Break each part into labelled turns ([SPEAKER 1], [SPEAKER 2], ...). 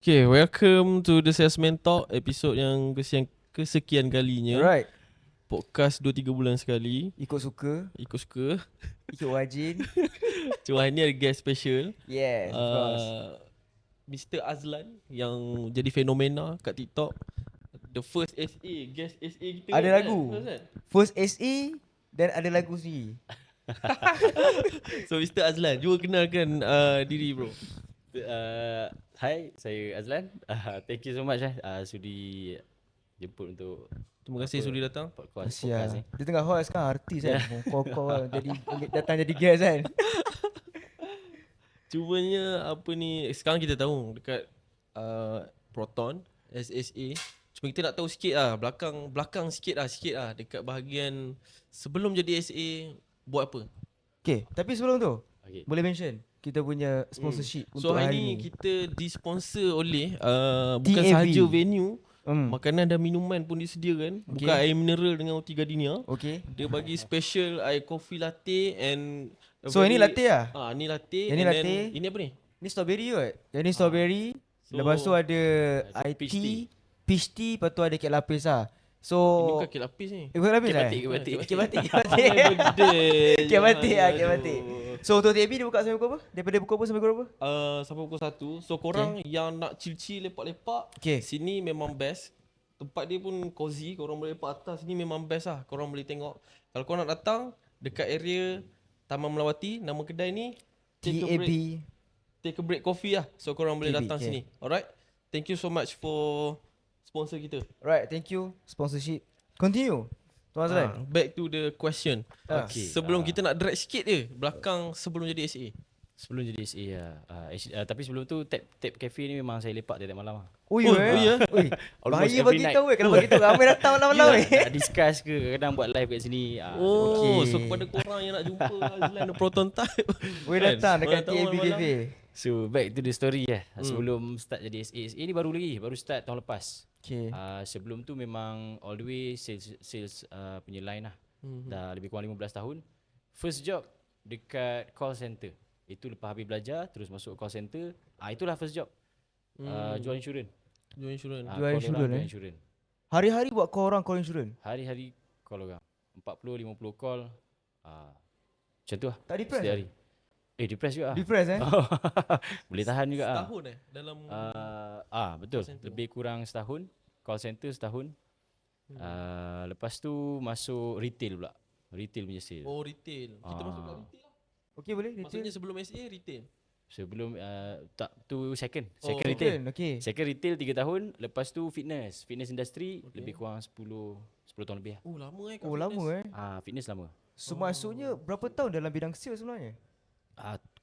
[SPEAKER 1] Okay, welcome to the Salesman Talk, episod yang kesekian kalinya.
[SPEAKER 2] Alright.
[SPEAKER 1] Podcast 2-3 bulan sekali.
[SPEAKER 2] Ikut suka,
[SPEAKER 1] Ikut suka.
[SPEAKER 2] ikut wajin.
[SPEAKER 1] Cuma hari ni ada guest special.
[SPEAKER 2] Yes, of course.
[SPEAKER 1] Mr. Azlan yang jadi fenomena kat TikTok. The first SA, guest SA kita.
[SPEAKER 2] Ada
[SPEAKER 1] kan?
[SPEAKER 2] lagu.
[SPEAKER 1] Kan?
[SPEAKER 2] First SE dan ada lagu sendiri.
[SPEAKER 1] So Mr. Azlan, cuba kenalkan diri bro.
[SPEAKER 3] Hai, saya Azlan. Thank you so much sudi jemput untuk
[SPEAKER 1] Terima kasih sudi datang.
[SPEAKER 3] podcast
[SPEAKER 2] Asyik.
[SPEAKER 3] ni.
[SPEAKER 2] Dia tengah host kan, artis kan. Kau jadi datang jadi guest kan.
[SPEAKER 1] Cumanya apa ni, sekarang kita tahu dekat Proton SSA. Cuma kita nak tahu sikit lah, belakang sikit lah dekat bahagian sebelum jadi SA buat apa.
[SPEAKER 2] Okay, tapi sebelum tu
[SPEAKER 3] Okay.
[SPEAKER 2] boleh mention kita punya sponsorship
[SPEAKER 1] So
[SPEAKER 2] untuk
[SPEAKER 1] hari
[SPEAKER 2] hari
[SPEAKER 1] ni
[SPEAKER 2] ni.
[SPEAKER 1] kita disponsor oleh bukan
[SPEAKER 2] TAB.
[SPEAKER 1] sahaja venue,
[SPEAKER 2] Makanan.
[SPEAKER 1] makanan dan minuman pun disediakan.
[SPEAKER 2] Okay.
[SPEAKER 1] Bukan air mineral dengan roti gardenia.
[SPEAKER 2] Okay.
[SPEAKER 1] Dia bagi special air coffee latte and
[SPEAKER 2] So ini latte lah.
[SPEAKER 1] ni latte.
[SPEAKER 2] Yang ni
[SPEAKER 1] and
[SPEAKER 2] latte.
[SPEAKER 1] then, ini apa ni?
[SPEAKER 2] Ni strawberry kot. Yang ni strawberry.
[SPEAKER 1] So,
[SPEAKER 2] Lepas tu ada
[SPEAKER 3] ada
[SPEAKER 2] IT,
[SPEAKER 3] peach tea.
[SPEAKER 2] peach tea, lepas tu ada kek lapis lah.
[SPEAKER 1] Ini
[SPEAKER 2] So
[SPEAKER 1] bukan kek lapis ni.
[SPEAKER 2] bukan lapis
[SPEAKER 3] Kek
[SPEAKER 2] lah.
[SPEAKER 3] batik, kek batik.
[SPEAKER 2] Kek batik.
[SPEAKER 1] Kek
[SPEAKER 2] batik lah, kek batik. So untuk TAB dia buka sampai pukul apa? Daripada pukul apa sampai pukul apa?
[SPEAKER 1] Sampai pukul 1. So korang yang nak chill-chill lepak-lepak,
[SPEAKER 2] Okay.
[SPEAKER 1] sini memang best. Tempat dia pun cozy, korang boleh lepak atas sini memang best lah. Korang boleh tengok. Kalau korang nak datang dekat area Taman Melawati, nama kedai ni
[SPEAKER 2] TAB.
[SPEAKER 1] Take a Break Coffee lah. So korang boleh
[SPEAKER 2] TAB,
[SPEAKER 1] datang
[SPEAKER 2] okay.
[SPEAKER 1] sini. Alright. Thank you so much for sponsor kita.
[SPEAKER 2] Right, thank you. Sponsorship. Continue. Tuan Azlan.
[SPEAKER 1] Back to the question.
[SPEAKER 3] Okay.
[SPEAKER 1] Sebelum kita nak drag sikit je belakang sebelum jadi SA.
[SPEAKER 3] Sebelum jadi SA tapi sebelum tu Tap Cafe ni memang saya lepak tiap malam lah.
[SPEAKER 2] Oh
[SPEAKER 1] Oh,
[SPEAKER 2] ya.
[SPEAKER 1] ya?
[SPEAKER 2] Oi,
[SPEAKER 3] Almost
[SPEAKER 2] bahaya
[SPEAKER 3] every
[SPEAKER 2] bagi
[SPEAKER 3] night.
[SPEAKER 2] tahu kalau bagi tahu ramai datang malam-malam
[SPEAKER 3] Nak discuss ke kadang buat live kat sini.
[SPEAKER 1] Oh,
[SPEAKER 2] Okay.
[SPEAKER 1] so kepada korang yang nak jumpa Azlan the Proton Type.
[SPEAKER 2] Boleh datang dekat
[SPEAKER 1] Mana tahu
[SPEAKER 2] TAB
[SPEAKER 1] malam-malam.
[SPEAKER 2] Cafe.
[SPEAKER 3] So back to the story Sebelum start jadi SA ni baru start tahun lepas.
[SPEAKER 2] Okay.
[SPEAKER 3] Sebelum tu memang all the way sales punya line lah. Dah lebih kurang 15 tahun. First job dekat call center. Itu lepas habis belajar terus masuk call center. Itulah first job. Jual insurans.
[SPEAKER 1] Jual insurans.
[SPEAKER 2] Jual insurans,
[SPEAKER 3] Jual insurans.
[SPEAKER 2] Hari-hari buat call orang call insurance.
[SPEAKER 3] Hari-hari call orang. 40 50 call. Macam tu lah.
[SPEAKER 2] Tak depress?
[SPEAKER 3] Setiap hari. Depress juga lah.
[SPEAKER 2] Depress
[SPEAKER 3] Boleh tahan juga lah.
[SPEAKER 1] Setahun dalam
[SPEAKER 3] Betul.
[SPEAKER 1] call center.
[SPEAKER 3] Lebih kurang setahun. Call center setahun. Lepas tu masuk retail pula. Retail punya sale.
[SPEAKER 1] Oh, retail. Kita masuk kat retail lah.
[SPEAKER 2] Okay boleh retail.
[SPEAKER 1] Maksudnya sebelum SA retail.
[SPEAKER 3] Sebelum tak tu second
[SPEAKER 1] Oh,
[SPEAKER 3] retail.
[SPEAKER 2] Okay.
[SPEAKER 3] Second retail 3 tahun. Lepas tu fitness industry lebih kurang 10 tahun lebih lah.
[SPEAKER 1] Oh, lama kat
[SPEAKER 2] Oh
[SPEAKER 1] fitness.
[SPEAKER 2] lama
[SPEAKER 3] Fitness lama.
[SPEAKER 2] So maksudnya berapa tahun dalam bidang sales sebenarnya?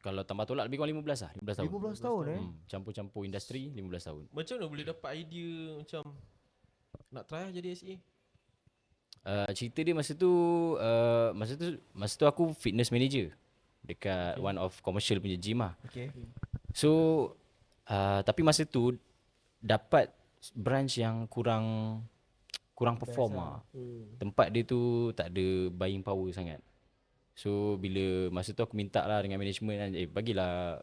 [SPEAKER 3] Kalau tambah tolak lebih kurang 15 lah. 15 tahun.
[SPEAKER 2] 15 tahun
[SPEAKER 3] Campur-campur industri 15 tahun.
[SPEAKER 1] Macam mana boleh dapat idea macam nak try lah jadi SA?
[SPEAKER 3] Cerita dia masa tu aku fitness manager dekat one of commercial punya gym lah.
[SPEAKER 2] Okay.
[SPEAKER 3] So tapi masa tu dapat branch yang kurang perform lah. Tempat dia tu tak ada buying power sangat. So bila masa tu aku minta lah dengan management kan, bagilah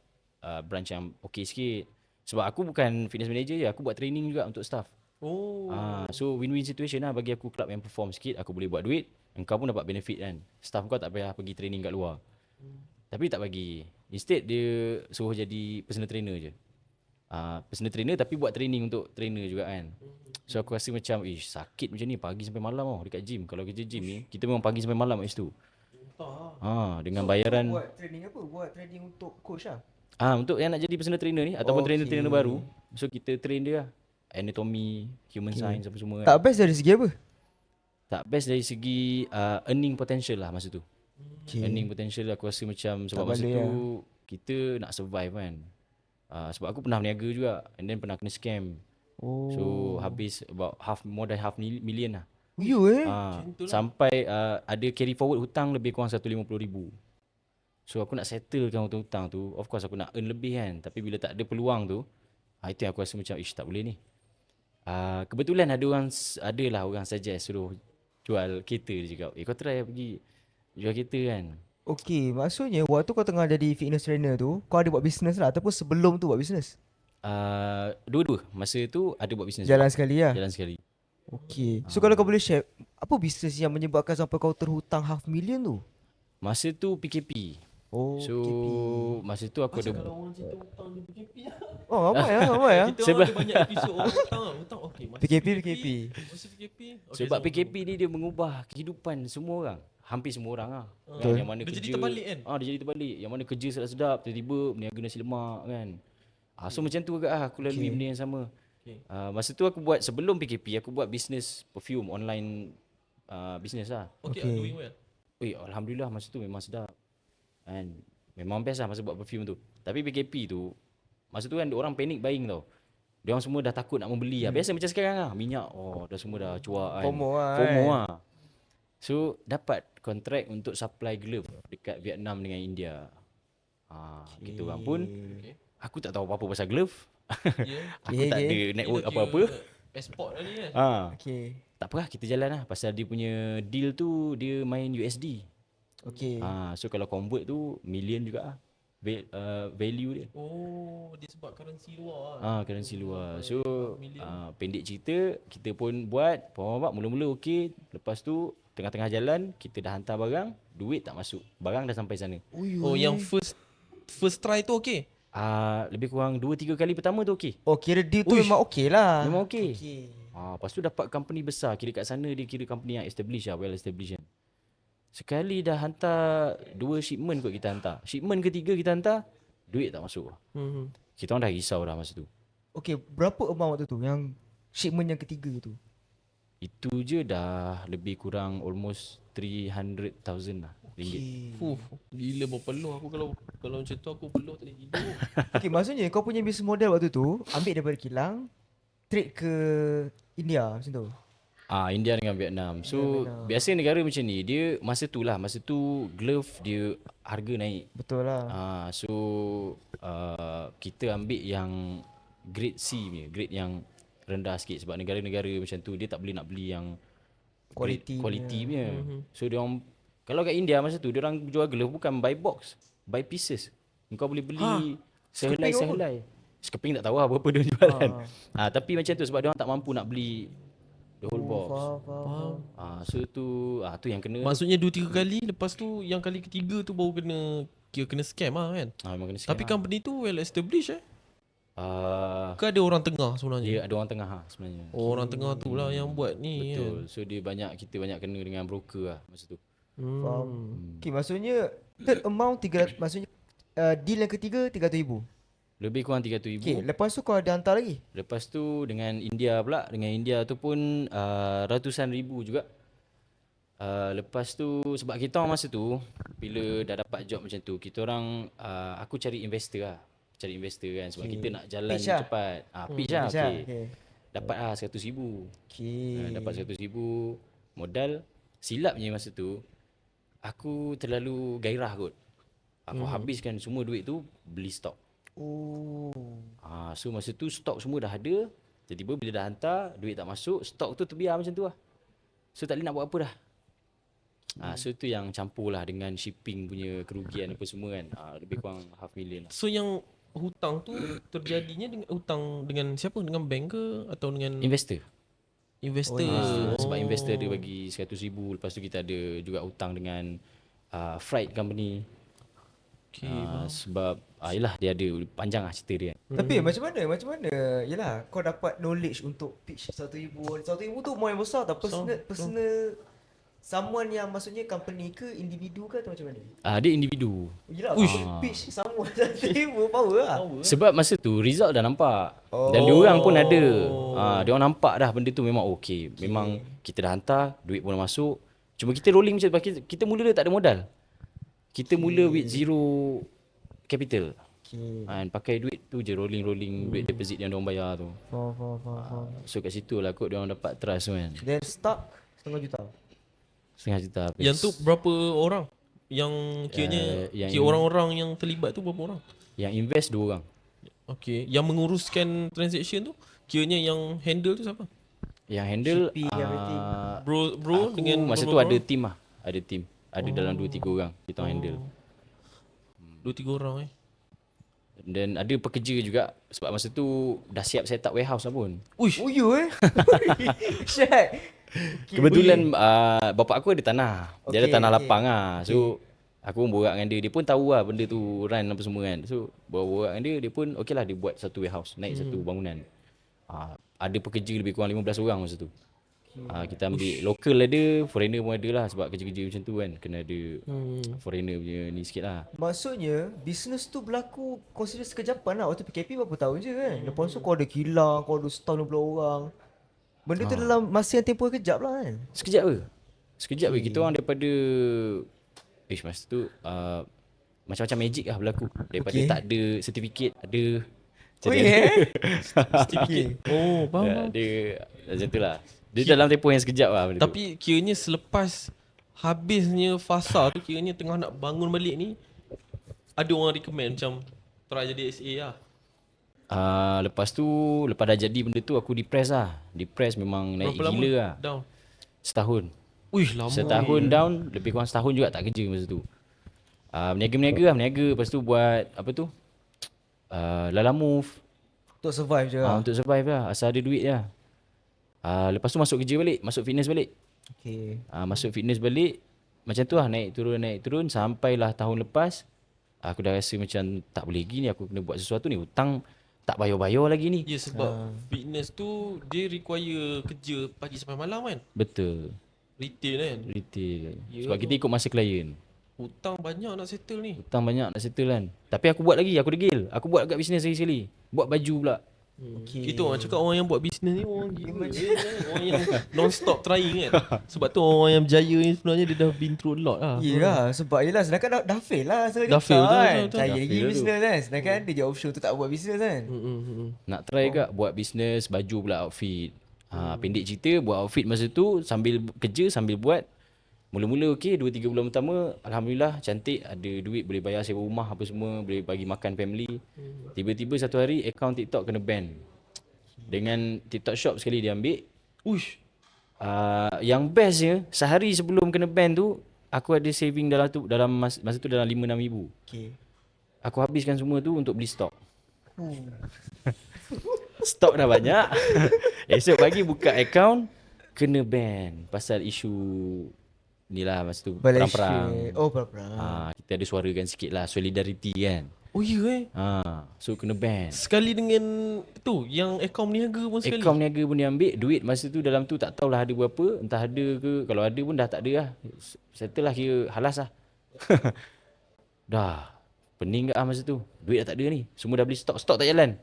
[SPEAKER 3] branch yang okey sikit. Sebab aku bukan fitness manager je, aku buat training juga untuk staff.
[SPEAKER 1] Oh.
[SPEAKER 3] So win-win situation lah bagi aku. Club yang perform sikit, aku boleh buat duit, engkau pun dapat benefit kan. Staff kau tak payah pergi training kat luar. Tapi tak bagi. Instead dia suruh jadi personal trainer je. Personal trainer tapi buat training untuk trainer juga kan. So aku rasa macam sakit macam ni pagi sampai malam dekat gym. Kalau kerja gym ni kita memang pagi sampai malam kat situ. Dengan bayaran
[SPEAKER 2] Buat training apa? Buat training untuk coach lah.
[SPEAKER 3] untuk yang nak jadi personal trainer ni ataupun
[SPEAKER 2] Okay.
[SPEAKER 3] trainer-trainer baru. So kita train dia lah. Anatomy, human science apa semua kan.
[SPEAKER 2] Tak best dari segi apa?
[SPEAKER 3] Tak best dari segi earning potential lah masa tu.
[SPEAKER 2] Okay.
[SPEAKER 3] Earning potential aku rasa macam sebab
[SPEAKER 2] Tak
[SPEAKER 3] masa
[SPEAKER 2] boleh
[SPEAKER 3] tu kita nak survive kan. Sebab aku pernah berniaga juga and then pernah kena scam.
[SPEAKER 2] Oh.
[SPEAKER 3] So habis about more than half million lah.
[SPEAKER 2] You
[SPEAKER 3] Sampai ada carry forward hutang lebih kurang 150,000. So aku nak settlekan hutang-hutang tu. Of course aku nak earn lebih kan. Tapi bila tak ada peluang tu, itu yang aku rasa macam tak boleh ni. Kebetulan adalah orang suggest suruh jual kereta. Dia cakap kau try pergi jual kereta kan.
[SPEAKER 2] Okay, maksudnya waktu kau tengah jadi fitness trainer tu, kau ada buat business lah ataupun sebelum tu buat business?
[SPEAKER 3] Dua-dua. Masa tu ada buat bisnes
[SPEAKER 2] Jalan
[SPEAKER 3] juga.
[SPEAKER 2] sekali lah.
[SPEAKER 3] Jalan sekali.
[SPEAKER 2] Okay. So kalau kau boleh share, apa bisnes yang menyebabkan sampai kau terhutang $500,000 tu?
[SPEAKER 3] Masa tu PKP.
[SPEAKER 2] Oh,
[SPEAKER 3] So
[SPEAKER 2] PKP.
[SPEAKER 3] masa tu aku ada
[SPEAKER 1] Kalau orang cerita hutang dia PKP lah.
[SPEAKER 2] Oh, ramai lah, ramai lah.
[SPEAKER 1] Kita orang ada banyak episod orang hutang okey. Masa
[SPEAKER 2] PKP.
[SPEAKER 1] Masa PKP. Okay,
[SPEAKER 3] sebab PKP ni dia mengubah kehidupan semua orang. Hampir semua orang lah.
[SPEAKER 2] Betul.
[SPEAKER 3] Yang mana
[SPEAKER 1] Dia
[SPEAKER 3] kerja
[SPEAKER 1] jadi terbalik kan?
[SPEAKER 3] Dia jadi terbalik. Yang mana kerja sedap-sedap tiba-tiba berniaga nasi lemak kan. So macam tu agak aku lalui benda yang sama.
[SPEAKER 1] Okay.
[SPEAKER 3] Masa tu aku buat sebelum PKP aku buat bisnes perfume online bisnes lah.
[SPEAKER 1] Okay,
[SPEAKER 2] Okay.
[SPEAKER 1] doing well.
[SPEAKER 3] Alhamdulillah masa tu memang sedap. Kan memang best lah masa buat perfume tu. Tapi PKP tu masa tu kan orang panic buying tau. Diorang semua dah takut nak membeli lah. Biasa macam sekarang lah. Minyak dah semua dah cuak kan.
[SPEAKER 2] FOMO lah,
[SPEAKER 3] FOMO
[SPEAKER 2] kan?
[SPEAKER 3] lah. So dapat kontrak untuk supply glove dekat Vietnam dengan India. Kita orang pun
[SPEAKER 1] Okay.
[SPEAKER 3] aku tak tahu apa-apa pasal glove.
[SPEAKER 1] Yeah.
[SPEAKER 3] Aku tak ada network apa-apa.
[SPEAKER 1] Export lah ni kan.
[SPEAKER 2] Okay.
[SPEAKER 3] Tak apa lah kita jalan lah. Pasal dia punya deal tu dia main USD.
[SPEAKER 2] Okay.
[SPEAKER 3] So kalau convert tu million juga lah. Value dia.
[SPEAKER 1] Oh, dia sebab currency luar lah.
[SPEAKER 3] Currency luar. So pendek cerita kita pun buat mula-mula okey. Lepas tu tengah-tengah jalan kita dah hantar barang, duit tak masuk. Barang dah sampai sana.
[SPEAKER 1] Oh, yang first try tu okey.
[SPEAKER 3] Lebih kurang 2-3 kali pertama tu okey.
[SPEAKER 2] Oh, kira deal tu memang okay lah.
[SPEAKER 3] Memang okey.
[SPEAKER 2] Okay.
[SPEAKER 3] Lepas tu dapat company besar. Kira kat sana dia kira company yang established lah, well established kan. Sekali dah hantar 2 shipment kot kita hantar. Shipment ketiga kita hantar, duit tak masuk. Kita orang dah risau dah masa tu.
[SPEAKER 2] Okay, berapa amount waktu tu yang shipment yang ketiga tu?
[SPEAKER 3] Itu je dah lebih kurang almost 300,000 lah ringgit.
[SPEAKER 1] Gila berpeluh aku kalau macam tu aku peluh tak boleh tidur.
[SPEAKER 2] Okay, maksudnya kau punya business model waktu tu ambil daripada kilang, trade ke India macam tu?
[SPEAKER 3] India dengan Vietnam. So biasa negara macam ni dia masa tu glove dia harga naik.
[SPEAKER 2] Betul lah.
[SPEAKER 3] So kita ambil yang grade C punya, grade yang rendah sikit sebab negara-negara macam tu dia tak boleh nak beli yang
[SPEAKER 2] Quality
[SPEAKER 3] punya. So dia orang kalau kat India masa tu dia orang jual glove bukan by box, by pieces. Kau boleh beli sehelai. Skeping tak tahu lah berapa dia jual kan. Tapi macam tu sebab dia orang tak mampu nak beli the whole box. So tu yang kena.
[SPEAKER 1] Maksudnya 2-3 kali, lepas tu yang kali ketiga tu baru kena scam lah kan.
[SPEAKER 3] Memang kena scam.
[SPEAKER 1] Tapi company tu well established
[SPEAKER 3] Ke
[SPEAKER 1] ada orang tengah sebenarnya?
[SPEAKER 3] dia ada orang tengah sebenarnya.
[SPEAKER 1] Orang tengah tu lah yang buat ni.
[SPEAKER 3] Betul. So dia kita banyak kena dengan broker lah masa tu.
[SPEAKER 2] Faham. Okay, maksudnya third amount 300, maksudnya deal yang ketiga 300,000.
[SPEAKER 3] Lebih kurang 300,000.
[SPEAKER 2] Okay, lepas tu kau ada hantar lagi?
[SPEAKER 3] Lepas tu dengan India pula. Dengan India tu pun ratusan ribu juga. Lepas tu sebab kita orang masa tu bila dah dapat job macam tu, kita orang aku cari investor lah. Cari investor kan sebab kita nak jalan
[SPEAKER 2] Pitch lah.
[SPEAKER 3] cepat. Pitch lah.
[SPEAKER 2] Pitch lah,
[SPEAKER 3] Okay.
[SPEAKER 2] okay.
[SPEAKER 3] Dapat RM100,000. Dapat
[SPEAKER 2] Okay.
[SPEAKER 3] RM100,000 modal. Silapnya masa tu aku terlalu gairah kot. Aku habiskan semua duit tu beli stok. So masa tu stok semua dah ada. Tiba-tiba bila dah hantar, duit tak masuk, stok tu terbiar macam tu lah. So tak boleh nak buat apa dah. So tu yang campur lah dengan shipping punya kerugian apa semua kan. Lebih kurang $500,000 lah.
[SPEAKER 1] So yang hutang tu terjadinya dengan hutang dengan siapa? Dengan bank ke atau dengan
[SPEAKER 3] Investor.
[SPEAKER 1] investor?
[SPEAKER 3] Sebab investor dia bagi RM100,000. Lepas tu kita ada juga hutang dengan freight company.
[SPEAKER 1] Okay,
[SPEAKER 3] Sebab yelah dia ada panjang lah cerita dia.
[SPEAKER 2] Tapi macam mana? Yelah, kau dapat knowledge untuk pitch RM100,000. RM100,000 tu more yang besar tau. Personal someone yang maksudnya company ke individu ke atau macam mana?
[SPEAKER 3] Dia individu.
[SPEAKER 2] Yelah, pitch someone RM100,000 power lah.
[SPEAKER 3] Sebab masa tu result dah nampak. Dan diorang pun ada. Diorang nampak dah benda tu memang okey. Memang kita dah hantar, duit pun dah masuk. Cuma kita rolling macam tu. Kita mula tak ada modal. Kita mula with zero capital. Pakai duit tu je rolling duit deposit yang diorang bayar tu.
[SPEAKER 2] Faham.
[SPEAKER 3] So kat situ lah kot diorang dapat trust kan.
[SPEAKER 2] Then start RM1.5 juta.
[SPEAKER 3] RM1.5 juta habis.
[SPEAKER 1] Yang tu berapa orang? Yang kiranya orang-orang yang terlibat tu berapa orang?
[SPEAKER 3] Yang invest 2 orang.
[SPEAKER 1] Okay. Yang menguruskan transaction tu kiranya yang handle tu siapa?
[SPEAKER 3] Yang handle
[SPEAKER 2] Shipping, everything.
[SPEAKER 1] Bro
[SPEAKER 3] aku
[SPEAKER 1] dengan
[SPEAKER 3] masa tu
[SPEAKER 1] bro-bro
[SPEAKER 3] ada team lah. Ada team. Ada dalam 2-3 orang kita handle.
[SPEAKER 1] 2-3 orang
[SPEAKER 3] Dan ada pekerja juga sebab masa tu dah siap set up warehouse lah pun.
[SPEAKER 1] Uish.
[SPEAKER 2] Oh ya Syat.
[SPEAKER 3] Kebetulan bapak aku ada tanah. Dia ada
[SPEAKER 2] Okey,
[SPEAKER 3] tanah
[SPEAKER 2] okey.
[SPEAKER 3] lapang lah. So aku pun borak dengan dia. Dia pun tahu lah benda tu run apa semua kan. So borak dengan dia, dia pun okey lah dia buat satu warehouse, naik satu bangunan. Ada pekerja lebih kurang 15 orang masa tu. Kita ambil local ada, foreigner pun ada lah sebab kerja-kerja macam tu kan. Kena ada foreigner punya ni sikit lah.
[SPEAKER 2] Maksudnya bisnes tu berlaku consider sekejapan lah. Waktu PKP berapa tahun je kan. Lepas tu kau ada kilang, kau ada setahun 20 orang. Benda tu dalam masa yang tempoh kejap lah kan.
[SPEAKER 3] Sekejap ke? Sekejap ke? Kita orang daripada masa tu macam-macam magic lah berlaku. Daripada tak ada sertifikat, ada
[SPEAKER 2] Oh yeah.
[SPEAKER 1] Certificate. Oh, faham.
[SPEAKER 3] dia macam tu lah. Dia dalam tempoh yang sekejap lah benda tu.
[SPEAKER 1] Tapi kiranya selepas habisnya fasa tu, kiranya tengah nak bangun balik ni, ada orang recommend macam try jadi SA lah.
[SPEAKER 3] Lepas tu, lepas dah jadi benda tu aku depress lah. Depress memang naik
[SPEAKER 1] Berapa lama
[SPEAKER 3] gila lah.
[SPEAKER 1] down?
[SPEAKER 3] Setahun.
[SPEAKER 1] Uish, lama.
[SPEAKER 3] Setahun down, lebih kurang setahun juga tak kerja masa tu. Berniaga-berniaga lah, berniaga. Lepas tu buat apa tu? Lalamove.
[SPEAKER 2] Untuk survive je lah.
[SPEAKER 3] Untuk survive lah, asal ada duit lah. Lepas tu masuk kerja balik, masuk fitness balik.
[SPEAKER 2] Okay.
[SPEAKER 3] Masuk fitness balik, macam tu lah naik turun sampailah tahun lepas. Aku dah rasa macam tak boleh lagi ni, aku kena buat sesuatu ni. Hutang tak bayar-bayar lagi ni.
[SPEAKER 1] Ya, sebab fitness tu dia require kerja pagi sampai malam kan.
[SPEAKER 3] Betul.
[SPEAKER 1] Retail kan.
[SPEAKER 3] Retail.
[SPEAKER 1] Ya
[SPEAKER 3] Sebab kita ikut masa klien.
[SPEAKER 1] Hutang banyak nak settle ni.
[SPEAKER 3] Hutang banyak nak settle kan. Tapi aku buat lagi, aku degil. Aku buat kat bisnes sekali-sekali. Buat baju pula.
[SPEAKER 2] Okay.
[SPEAKER 1] Itu orang cakap orang yang buat bisnes ni orang gila je, kan? Orang yang non-stop trying kan. Sebab tu orang yang berjaya ni sebenarnya dia dah been through a lot lah.
[SPEAKER 2] Yelah, sebab yelah sedangkan dah fail lah setengah
[SPEAKER 1] Dah
[SPEAKER 2] juta
[SPEAKER 1] fail, betul,
[SPEAKER 2] kan.
[SPEAKER 1] betul, betul.
[SPEAKER 2] Cari
[SPEAKER 3] Dah
[SPEAKER 2] lagi
[SPEAKER 3] fail
[SPEAKER 2] bisnes kan. Sedangkan dia je option tu tak buat bisnes kan.
[SPEAKER 3] Nak try juga buat bisnes baju pula, outfit. Pendek cerita, buat outfit masa tu sambil kerja, sambil buat. Mula-mula okey, 2-3 bulan pertama alhamdulillah cantik, ada duit boleh bayar sewa rumah apa semua, boleh bagi makan family. Tiba-tiba satu hari akaun TikTok kena ban. Dengan TikTok shop sekali dia ambil.
[SPEAKER 1] Uish.
[SPEAKER 3] Yang bestnya sehari sebelum kena ban tu aku ada saving dalam masa tu dalam 5-6 ribu.
[SPEAKER 2] Okay.
[SPEAKER 3] Aku habiskan semua tu untuk beli stok. Stok dah banyak. Esok pagi buka akaun kena ban pasal isu ni lah masa tu perang-perang.
[SPEAKER 2] Oh, perang-perang.
[SPEAKER 3] Kita ada suarakan sikit lah, solidariti kan.
[SPEAKER 1] Oh ya
[SPEAKER 3] So kena ban.
[SPEAKER 1] Sekali dengan tu yang akaun niaga pun sekali.
[SPEAKER 3] Akaun niaga pun dia ambil. Duit masa tu dalam tu tak tahulah ada berapa. Entah ada ke. Kalau ada pun dah tak ada lah. Settle lah, kira halas lah. Dah pening kat lah masa tu. Duit dah tak ada ni. Semua dah beli stok. Stok tak jalan.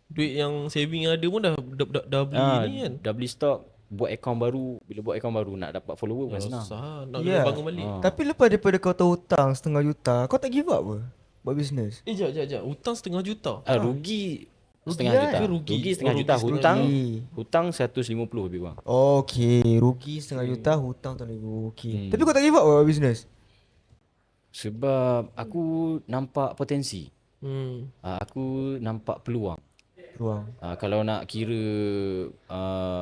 [SPEAKER 1] Duit yang saving yang ada pun dah beli ni kan.
[SPEAKER 3] Dah beli stok. Buat akaun baru. Bila buat akaun baru nak dapat follower bukan senang.
[SPEAKER 1] Susah nak
[SPEAKER 2] Ya.
[SPEAKER 1] kena bangun balik.
[SPEAKER 2] Tapi lepas daripada kau tahu hutang setengah juta, kau tak give up ke? Buat bisnes?
[SPEAKER 1] Jap. Hutang setengah juta.
[SPEAKER 3] Rugi setengah
[SPEAKER 2] kan?
[SPEAKER 3] juta.
[SPEAKER 1] Ke rugi?
[SPEAKER 3] Rugi setengah
[SPEAKER 1] Oh,
[SPEAKER 3] juta.
[SPEAKER 1] rugi
[SPEAKER 3] Hutang 150 lebih kurang.
[SPEAKER 2] Okay, rugi setengah juta, hutang tahun 2000. Okay. Tapi kau tak give up ke buat bisnes?
[SPEAKER 3] Sebab aku nampak potensi. Aku nampak peluang.
[SPEAKER 2] Ruang.
[SPEAKER 3] Kalau nak kira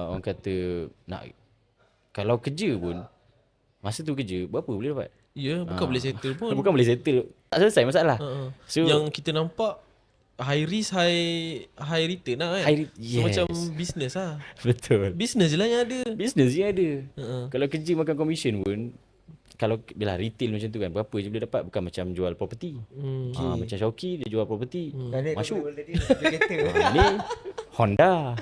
[SPEAKER 3] orang kata kalau kerja pun masa tu kerja berapa boleh dapat?
[SPEAKER 1] Ya, bukan boleh settle pun.
[SPEAKER 3] Bukan boleh settle. Tak selesai masalah.
[SPEAKER 1] So, yang kita nampak high risk high return lah kan. So macam business lah.
[SPEAKER 3] Betul.
[SPEAKER 1] Business je lah yang ada.
[SPEAKER 3] Business je ada. Kalau kerja makan commission pun, kalau bila retail macam tu kan, berapa je boleh dapat. Bukan macam jual property. Macam Shauki dia jual property. Masuk. Ni Honda.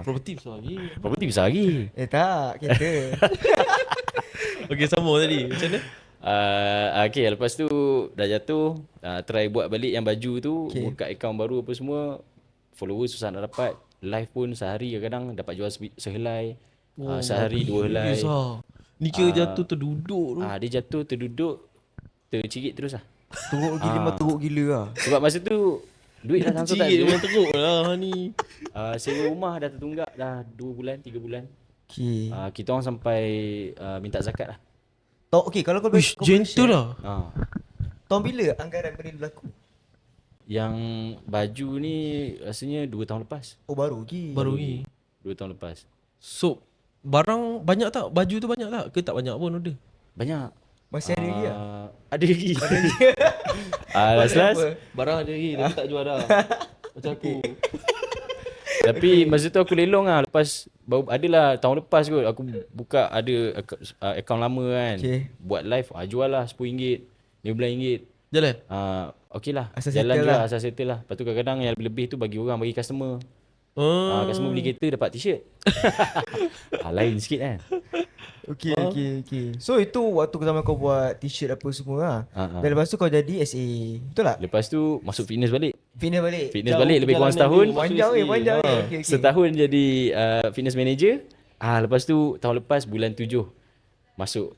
[SPEAKER 1] Property besar lagi.
[SPEAKER 3] Property besar lagi.
[SPEAKER 2] Tak, kereta.
[SPEAKER 1] Okay, sama tadi. Macam mana?
[SPEAKER 3] Okay, lepas tu dah jatuh, try buat balik yang baju tu, buka akaun baru apa semua. Follower susah nak dapat. Live pun sehari kadang dapat jual sehelai. Sehari 2 helai.
[SPEAKER 1] Ni kira jatuh terduduk tu.
[SPEAKER 3] Dia jatuh terduduk, tercirit terus lah.
[SPEAKER 2] Teruk gila lah.
[SPEAKER 3] Sebab masa tu duit dah langsung tak
[SPEAKER 1] Cirit
[SPEAKER 3] ada.
[SPEAKER 1] memang teruk lah ni.
[SPEAKER 3] Sewa rumah dah tertunggak dah 2 bulan 3 bulan.
[SPEAKER 2] Okay.
[SPEAKER 3] Kita orang sampai minta zakat lah.
[SPEAKER 2] Okay, kalau kau
[SPEAKER 1] Uish, gentle lah.
[SPEAKER 2] tahun bila anggaran benda ni berlaku?
[SPEAKER 3] Yang baju ni rasanya 2 tahun lepas.
[SPEAKER 2] Oh, baru lagi.
[SPEAKER 1] Baru ni.
[SPEAKER 3] 2 tahun lepas.
[SPEAKER 1] So, barang banyak tak? Baju tu banyak tak? Ke tak banyak pun udah?
[SPEAKER 3] Banyak.
[SPEAKER 2] Masih ada lagi lah.
[SPEAKER 3] Ada lagi. Last
[SPEAKER 2] Apa?
[SPEAKER 1] Barang ada lagi, tapi tak jual dah. Macam aku.
[SPEAKER 3] Tapi masa tu aku lelong lah. Lepas adalah tahun lepas kot aku buka ada akaun lama kan.
[SPEAKER 2] Okay.
[SPEAKER 3] Buat live jual lah RM10, RM15.
[SPEAKER 1] Jalan?
[SPEAKER 3] Okey lah.
[SPEAKER 2] Asal
[SPEAKER 3] Jalan
[SPEAKER 2] settle
[SPEAKER 3] je lah,
[SPEAKER 2] lah.
[SPEAKER 3] asal settle lah. Lepas tu kadang-kadang yang lebih-lebih tu bagi orang, bagi customer.
[SPEAKER 1] Oh.
[SPEAKER 3] Customer beli kereta dapat t-shirt. Lain sikit kan.
[SPEAKER 2] Okay. So itu waktu zaman kau buat t-shirt apa semua lah. Dan lepas tu kau jadi SA. Betul tak?
[SPEAKER 3] Lepas tu masuk fitness balik.
[SPEAKER 2] Fitness balik.
[SPEAKER 3] Fitness
[SPEAKER 1] Jauh
[SPEAKER 3] balik lebih kurang
[SPEAKER 1] perjalanan
[SPEAKER 3] setahun.
[SPEAKER 1] dia.
[SPEAKER 2] Panjang
[SPEAKER 1] Masuk
[SPEAKER 2] panjang
[SPEAKER 1] SA.
[SPEAKER 2] Okay.
[SPEAKER 3] Setahun jadi fitness manager. Lepas tu tahun lepas bulan 7 masuk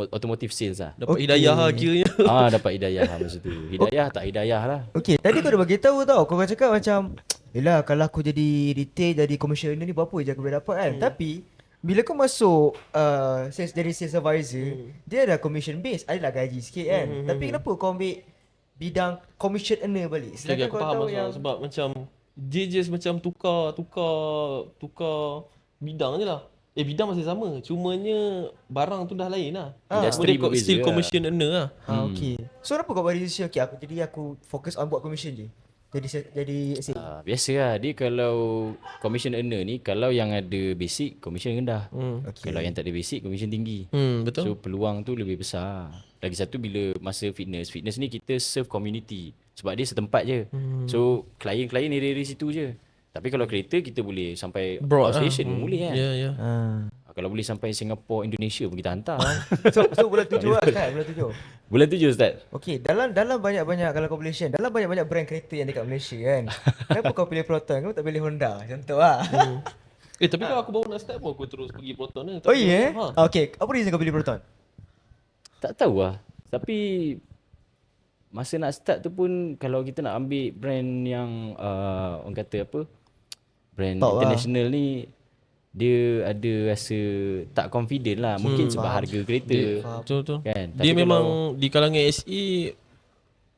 [SPEAKER 3] automotive sales lah.
[SPEAKER 1] Dapat
[SPEAKER 2] Okay.
[SPEAKER 1] hidayah lah kiranya.
[SPEAKER 3] Dapat hidayah lah masa tu. Hidayah tak hidayah lah.
[SPEAKER 2] Okay, tadi kau dah bagi tahu tau. Kau cakap macam, yelah kalau aku jadi retail, jadi commissioner ni berapa je aku boleh dapat kan. Tapi bila kau masuk jadi sales advisor, dia ada commission base, adalah gaji sikit kan. Tapi kenapa kau ambil bidang commission earner balik?
[SPEAKER 1] Lagi aku
[SPEAKER 2] kau
[SPEAKER 1] faham
[SPEAKER 2] tahu
[SPEAKER 1] masalah sebab macam dia just macam tukar bidang je lah. Bidang masih sama, cumanya barang tu dah lain lah.
[SPEAKER 3] Industri
[SPEAKER 1] Cuma dia
[SPEAKER 3] berbeza
[SPEAKER 1] still
[SPEAKER 3] lah.
[SPEAKER 1] commission earner lah.
[SPEAKER 2] Okay. So kenapa kau buat decision, okay aku fokus on buat commission je. Jadi SA.
[SPEAKER 3] Biasa lah. Dia kalau commission earner ni, kalau yang ada basic, commission rendah.
[SPEAKER 2] Okay.
[SPEAKER 3] Kalau yang tak ada basic, commission tinggi.
[SPEAKER 1] Betul.
[SPEAKER 3] So peluang tu lebih besar. Lagi satu bila masa fitness ni kita serve community. Sebab dia setempat je. So klien-klien area situ je. Tapi kalau kereta kita boleh sampai
[SPEAKER 1] Broad
[SPEAKER 3] outstation pun boleh kan.
[SPEAKER 1] Ya.
[SPEAKER 3] Kalau boleh sampai Singapore, Indonesia pun kita hantar.
[SPEAKER 2] So bulan 7 lah kan, bulan 7.
[SPEAKER 3] Bulan 7 Ustaz.
[SPEAKER 2] Okay, dalam banyak-banyak kalau kau boleh share, dalam banyak-banyak brand kereta yang dekat Malaysia kan. Kenapa kau pilih Proton? Kenapa tak pilih Honda? Contoh lah.
[SPEAKER 1] Tapi kalau aku baru nak start pun aku terus pergi Proton ni.
[SPEAKER 2] Oh iya? Okay, apa reason kau pilih Proton?
[SPEAKER 3] Tak tahu lah. Tapi masa nak start tu pun kalau kita nak ambil brand yang orang kata apa? Brand
[SPEAKER 2] Top
[SPEAKER 3] international ni dia ada rasa tak confident lah. Mungkin sebab harga kereta.
[SPEAKER 1] Betul.
[SPEAKER 3] Kan?
[SPEAKER 1] Dia
[SPEAKER 3] Tapi
[SPEAKER 1] memang di kalangan SE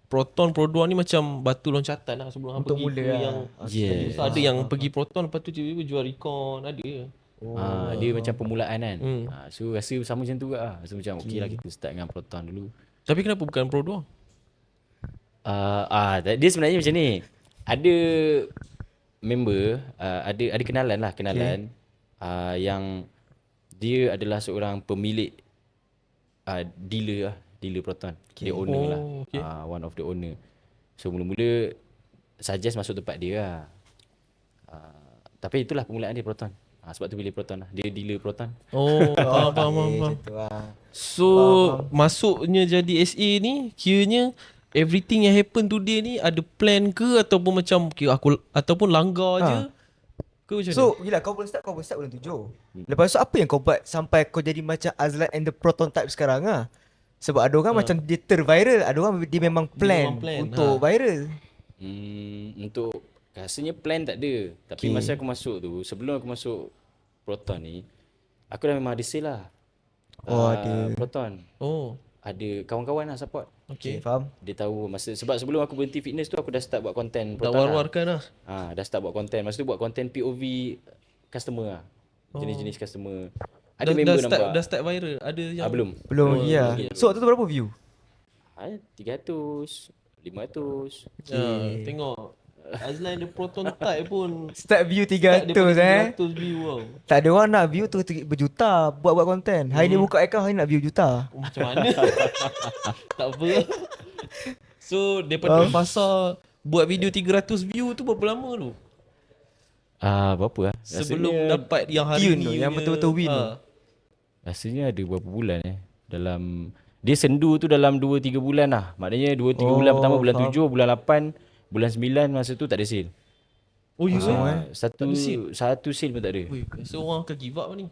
[SPEAKER 1] Proton Pro 2 ni macam batu loncatan lah sebelum hang
[SPEAKER 2] Untuk
[SPEAKER 1] pergi
[SPEAKER 2] mula
[SPEAKER 1] ke
[SPEAKER 2] lah.
[SPEAKER 1] yang
[SPEAKER 3] Yes.
[SPEAKER 1] ada yang pergi Proton lepas tu tiba-tiba jual Recon ada.
[SPEAKER 3] dia macam permulaan kan. So rasa sama macam tu juga lah. Rasa macam okey lah kita start dengan Proton dulu.
[SPEAKER 1] Tapi kenapa bukan Pro 2?
[SPEAKER 3] Dia sebenarnya macam ni. Ada member, ada kenalan yang dia adalah seorang pemilik dealer Proton. Dia owner lah.
[SPEAKER 1] Okay.
[SPEAKER 3] One of the owner. So mula-mula suggest masuk tempat dia lah. Tapi itulah permulaan dia Proton. Sebab tu pilih Proton lah. Dia dealer Proton.
[SPEAKER 1] Faham.
[SPEAKER 2] Macam tu lah.
[SPEAKER 1] So masuknya jadi SE ni kiranya everything yang happen today ni ada plan ke ataupun macam ataupun langgar je ke macam
[SPEAKER 2] So, gila kau boleh start bulan 7. Lepas tu apa yang kau buat sampai kau jadi macam Azlan and the Proton type sekarang ah? Sebab ada orang macam dia terviral, ada orang dia memang plan,
[SPEAKER 1] memang plan,
[SPEAKER 2] untuk viral.
[SPEAKER 3] Untuk rasanya plan tak ada. Tapi masa aku masuk tu, sebelum aku masuk Proton ni, aku dah memang ada sale lah.
[SPEAKER 2] Ada.
[SPEAKER 3] Proton. Ada kawan-kawan lah support.
[SPEAKER 2] Okay, faham.
[SPEAKER 3] Dia tahu sebab sebelum aku berhenti fitness tu aku dah start buat konten
[SPEAKER 1] tak
[SPEAKER 3] Proton
[SPEAKER 1] war-warkan lah.
[SPEAKER 3] Dah start buat konten. Masa tu buat konten POV customer lah. Jenis-jenis customer. Ada member nampak.
[SPEAKER 1] Dah start viral. Ada yang
[SPEAKER 3] Belum.
[SPEAKER 2] Belum lagi lah. So waktu tu berapa view?
[SPEAKER 3] 300, 500.
[SPEAKER 1] Tengok Azlan the Proton type pun
[SPEAKER 2] Start view
[SPEAKER 1] start
[SPEAKER 2] 300
[SPEAKER 1] daripada 300 view tau.
[SPEAKER 2] Tak ada orang nak view tu berjuta buat konten. Hari ni buka account, hari nak view juta.
[SPEAKER 1] Macam mana? Tak apa. So daripada pasar buat video 300 view tu berapa lama tu?
[SPEAKER 3] Berapa lah?
[SPEAKER 1] Sebelum dapat yang hari
[SPEAKER 2] tune
[SPEAKER 1] ni
[SPEAKER 2] tu, yang betul-betul win tu.
[SPEAKER 3] Rasanya ada berapa bulan dalam dia sendu tu dalam 2-3 bulan lah. Maknanya 2-3 bulan pertama, bulan 7, bulan 8, bulan 9 masa tu tak ada sale.
[SPEAKER 1] Oh you
[SPEAKER 3] Satu sale pun tak ada.
[SPEAKER 1] So orang akan give up ni.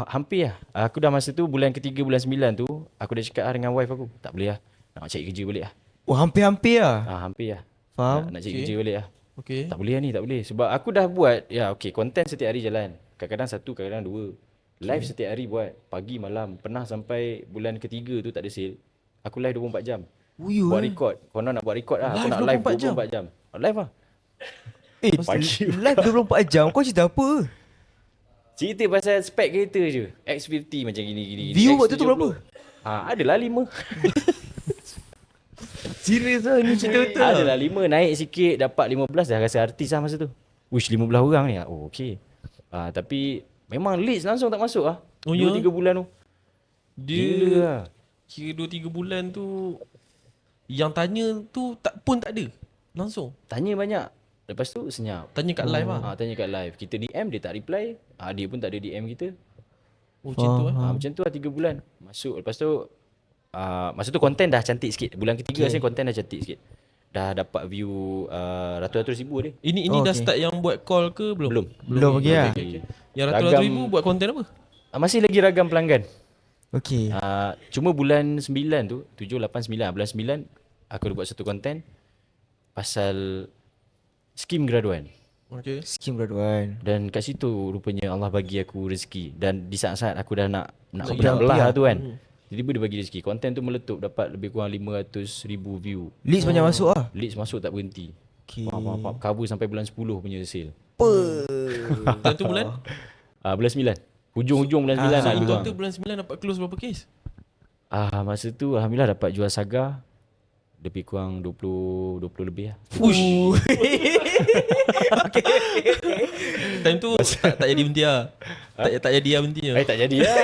[SPEAKER 3] Hampir lah. Aku dah masa tu bulan ketiga, bulan 9 tu aku dah cakap dengan wife aku, tak boleh lah. Nak cari kerja balik lah.
[SPEAKER 2] Oh hampir-hampir lah.
[SPEAKER 3] Hampir lah.
[SPEAKER 2] Faham?
[SPEAKER 3] Nak cari kerja balik lah.
[SPEAKER 1] Okay.
[SPEAKER 3] Tak boleh lah ni, tak boleh. Sebab aku dah buat, konten setiap hari jalan. Kadang-kadang 1, kadang-kadang 2. Live setiap hari buat. Pagi, malam. Pernah sampai bulan ketiga tu tak ada sale. Aku live 24 jam. Buat record. Konon nak buat record lah. Aku nak live 24 jam. Live lah.
[SPEAKER 2] Live 24 jam kau cerita apa?
[SPEAKER 3] Cerita pasal spek kereta je. X50 macam gini.
[SPEAKER 2] View waktu tu
[SPEAKER 3] X70.
[SPEAKER 2] berapa?
[SPEAKER 3] Adalah 5.
[SPEAKER 2] Serius lah ni cerita betul.
[SPEAKER 3] Adalah 5, naik sikit dapat 15 dah rasa artis lah masa tu. Wish 15 orang ni. Oh okey. Tapi memang leads langsung tak masuk lah.
[SPEAKER 1] Oh, ya?
[SPEAKER 3] 2-3 bulan tu.
[SPEAKER 1] Dia
[SPEAKER 3] Gila lah.
[SPEAKER 1] kira 2-3 bulan tu yang tanya tu pun tak ada. Langsung.
[SPEAKER 3] Tanya banyak. Lepas tu senyap.
[SPEAKER 1] Tanya kat live lah.
[SPEAKER 3] Tanya kat live. Kita DM dia tak reply. Dia pun tak ada DM kita.
[SPEAKER 1] Oh macam tu
[SPEAKER 3] Macam tu lah 3 bulan. Masuk. Lepas tu masa tu konten dah cantik sikit. Bulan ketiga rasanya konten dah cantik sikit. Dah dapat view ratus-ratus ribu dia.
[SPEAKER 1] Ini dah start yang buat call ke belum?
[SPEAKER 2] Belum lagi lah.
[SPEAKER 1] Yang ratus-ratus ribu buat konten apa?
[SPEAKER 3] Masih lagi ragam pelanggan.
[SPEAKER 2] Okay.
[SPEAKER 3] Cuma bulan 9 tu 7, 8, 9 bulan 9 aku ada buat satu konten pasal skim graduan.
[SPEAKER 1] Okay.
[SPEAKER 2] Skim graduan.
[SPEAKER 3] Dan kat situ rupanya Allah bagi aku rezeki. Dan di saat-saat aku dah nak
[SPEAKER 2] hilang
[SPEAKER 3] belah
[SPEAKER 2] dia.
[SPEAKER 3] tu kan. Jadi dia bagi rezeki. Konten tu meletup dapat lebih kurang 500,000 view.
[SPEAKER 2] Leads banyak masuk lah.
[SPEAKER 3] Leads masuk tak berhenti.
[SPEAKER 2] Okay.
[SPEAKER 3] Cover sampai bulan 10 punya sale.
[SPEAKER 1] Dan tu bulan?
[SPEAKER 3] Bulan 9. Hujung-hujung bulan 9
[SPEAKER 1] So
[SPEAKER 3] lah.
[SPEAKER 1] total bulan 9 dapat close berapa case?
[SPEAKER 3] Masa tu alhamdulillah dapat jual Saga lebih kurang 20 lebih lah.
[SPEAKER 1] Ush. Time tu tak jadi berhenti lah. Tak jadi lah berhentinya.
[SPEAKER 3] Tak jadi lah.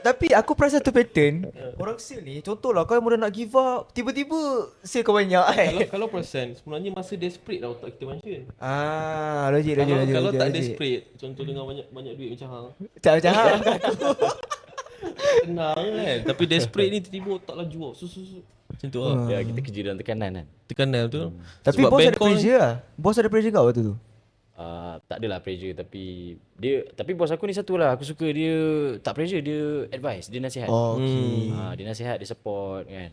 [SPEAKER 2] Tapi aku perasan satu pattern. Orang sale ni, contohlah kau mula nak give up, tiba-tiba sale kau banyak
[SPEAKER 1] Kalau perasan sebenarnya masa desperate lah otak kita mention.
[SPEAKER 2] Logik.
[SPEAKER 1] Kalau tak desperate, contoh dengan banyak duit macam hang,
[SPEAKER 2] Tak macam hang.
[SPEAKER 1] tenang kan. Tapi desperate ni tiba-tiba otak laju tau. Macam tu lah.
[SPEAKER 3] Ya, kita kerja dalam tekanan kan.
[SPEAKER 1] Tekanan tu.
[SPEAKER 2] Tapi
[SPEAKER 1] Sebab
[SPEAKER 2] bos
[SPEAKER 1] bank
[SPEAKER 2] ada
[SPEAKER 1] call-
[SPEAKER 2] pressure lah. Bos ada pressure kau waktu tu?
[SPEAKER 3] Tak adalah pressure tapi bos aku ni satu lah. Aku suka dia tak pressure, dia advice, dia nasihat.
[SPEAKER 2] Okay.
[SPEAKER 3] Dia nasihat, dia support kan.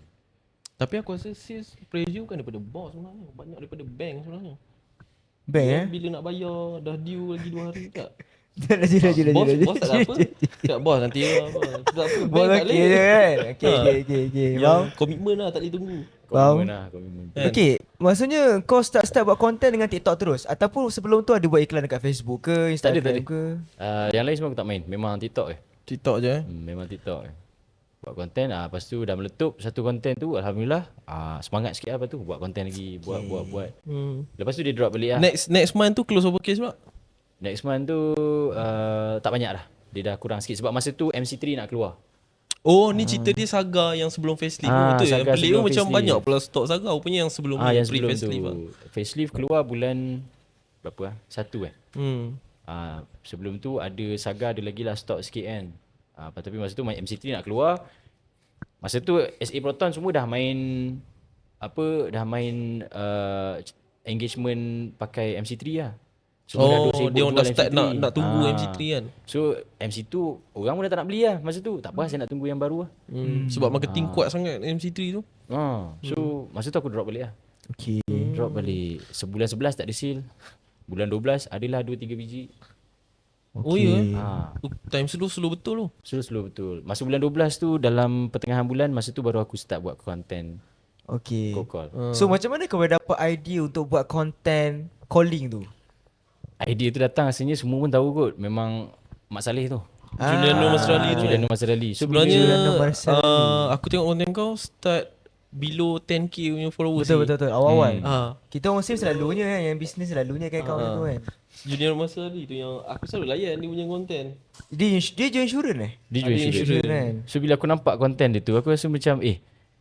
[SPEAKER 1] Tapi aku rasa sales pressure bukan daripada bos sebenarnya. Banyak daripada bank sebenarnya.
[SPEAKER 2] Bank
[SPEAKER 1] Bila nak bayar dah due lagi 2 hari tak.
[SPEAKER 2] Laju.
[SPEAKER 1] Bos tak ada apa. Cakap bos nanti apa. Tak apa.
[SPEAKER 2] Bos
[SPEAKER 1] Bank tak
[SPEAKER 2] okey je
[SPEAKER 1] boleh.
[SPEAKER 2] kan? Okay. Faham?
[SPEAKER 1] Komitmen lah tak boleh tunggu.
[SPEAKER 2] Faham?
[SPEAKER 3] Komitmen.
[SPEAKER 2] Okay, maksudnya kau start buat konten dengan TikTok terus? Ataupun sebelum tu ada buat iklan dekat Facebook ke, Instagram
[SPEAKER 3] tak ada.
[SPEAKER 2] ke?
[SPEAKER 3] Yang lain semua aku tak main. Memang TikTok
[SPEAKER 1] TikTok je
[SPEAKER 3] Memang TikTok buat konten. Lepas tu dah meletup satu konten tu, alhamdulillah. Semangat sikit lah. Lepas tu buat konten lagi, buat. Lepas tu dia drop balik lah.
[SPEAKER 1] Next month tu close berapa case pula?
[SPEAKER 3] Next month tu tak banyak dah. Dia dah kurang sikit sebab masa tu MC3 nak keluar.
[SPEAKER 1] Oh ni cerita dia Saga yang sebelum facelift. Betul yang
[SPEAKER 3] Saga
[SPEAKER 1] pelik tu
[SPEAKER 3] sebelum
[SPEAKER 1] macam
[SPEAKER 3] facelift.
[SPEAKER 1] banyak pula stok Saga. Rupanya yang sebelum
[SPEAKER 3] Yang sebelum
[SPEAKER 1] pre-facelift
[SPEAKER 3] tu
[SPEAKER 1] lah.
[SPEAKER 3] facelift keluar bulan berapa 1 kan.
[SPEAKER 1] Hmm.
[SPEAKER 3] Sebelum tu ada Saga, ada lagi lah stok sikit kan. Tapi masa tu MC3 nak keluar. Masa tu SA Proton semua dah main engagement pakai MC3 lah. Semua dah 2,000
[SPEAKER 1] dia orang dah
[SPEAKER 3] jual
[SPEAKER 1] start
[SPEAKER 3] MC3.
[SPEAKER 1] nak tunggu MC3 kan.
[SPEAKER 3] So MC2 orang pun dah tak nak beli lah masa tu. Tak apa, saya nak tunggu yang baru lah.
[SPEAKER 1] Sebab marketing kuat sangat MC3 tu.
[SPEAKER 3] So masa tu aku drop balik lah.
[SPEAKER 2] Okay.
[SPEAKER 3] Drop balik. Sebulan 11 tak ada sale. Bulan 12 adalah 2-3 biji.
[SPEAKER 1] Oh ya.
[SPEAKER 3] Ha.
[SPEAKER 1] Time slow betul tu.
[SPEAKER 3] Slow betul. Masa bulan 12 tu dalam pertengahan bulan, masa tu baru aku start buat konten
[SPEAKER 2] Okay.
[SPEAKER 3] cold call.
[SPEAKER 2] So macam mana kau boleh dapat idea untuk buat konten calling tu?
[SPEAKER 3] Idea tu datang rasanya semua pun tahu kot. Memang Mak Saleh tu.
[SPEAKER 1] Julian Nur Masrali tu.
[SPEAKER 3] Julian Nur Masrali. So
[SPEAKER 1] Sebenarnya
[SPEAKER 2] Julian Nur Masrali.
[SPEAKER 1] aku tengok konten kau start below 10k punya followers.
[SPEAKER 2] Betul. Awal-awal.
[SPEAKER 1] Ha.
[SPEAKER 2] Kita orang sales selalunya kan, yang bisnes selalunya kan kawan tu kan.
[SPEAKER 1] Junior Masrali tu yang aku selalu layan dia punya konten.
[SPEAKER 2] Dia jual insurans
[SPEAKER 3] dia
[SPEAKER 1] Ada
[SPEAKER 3] jual
[SPEAKER 1] insurans.
[SPEAKER 3] insurans.
[SPEAKER 2] kan.
[SPEAKER 3] So bila aku nampak konten dia tu, aku rasa macam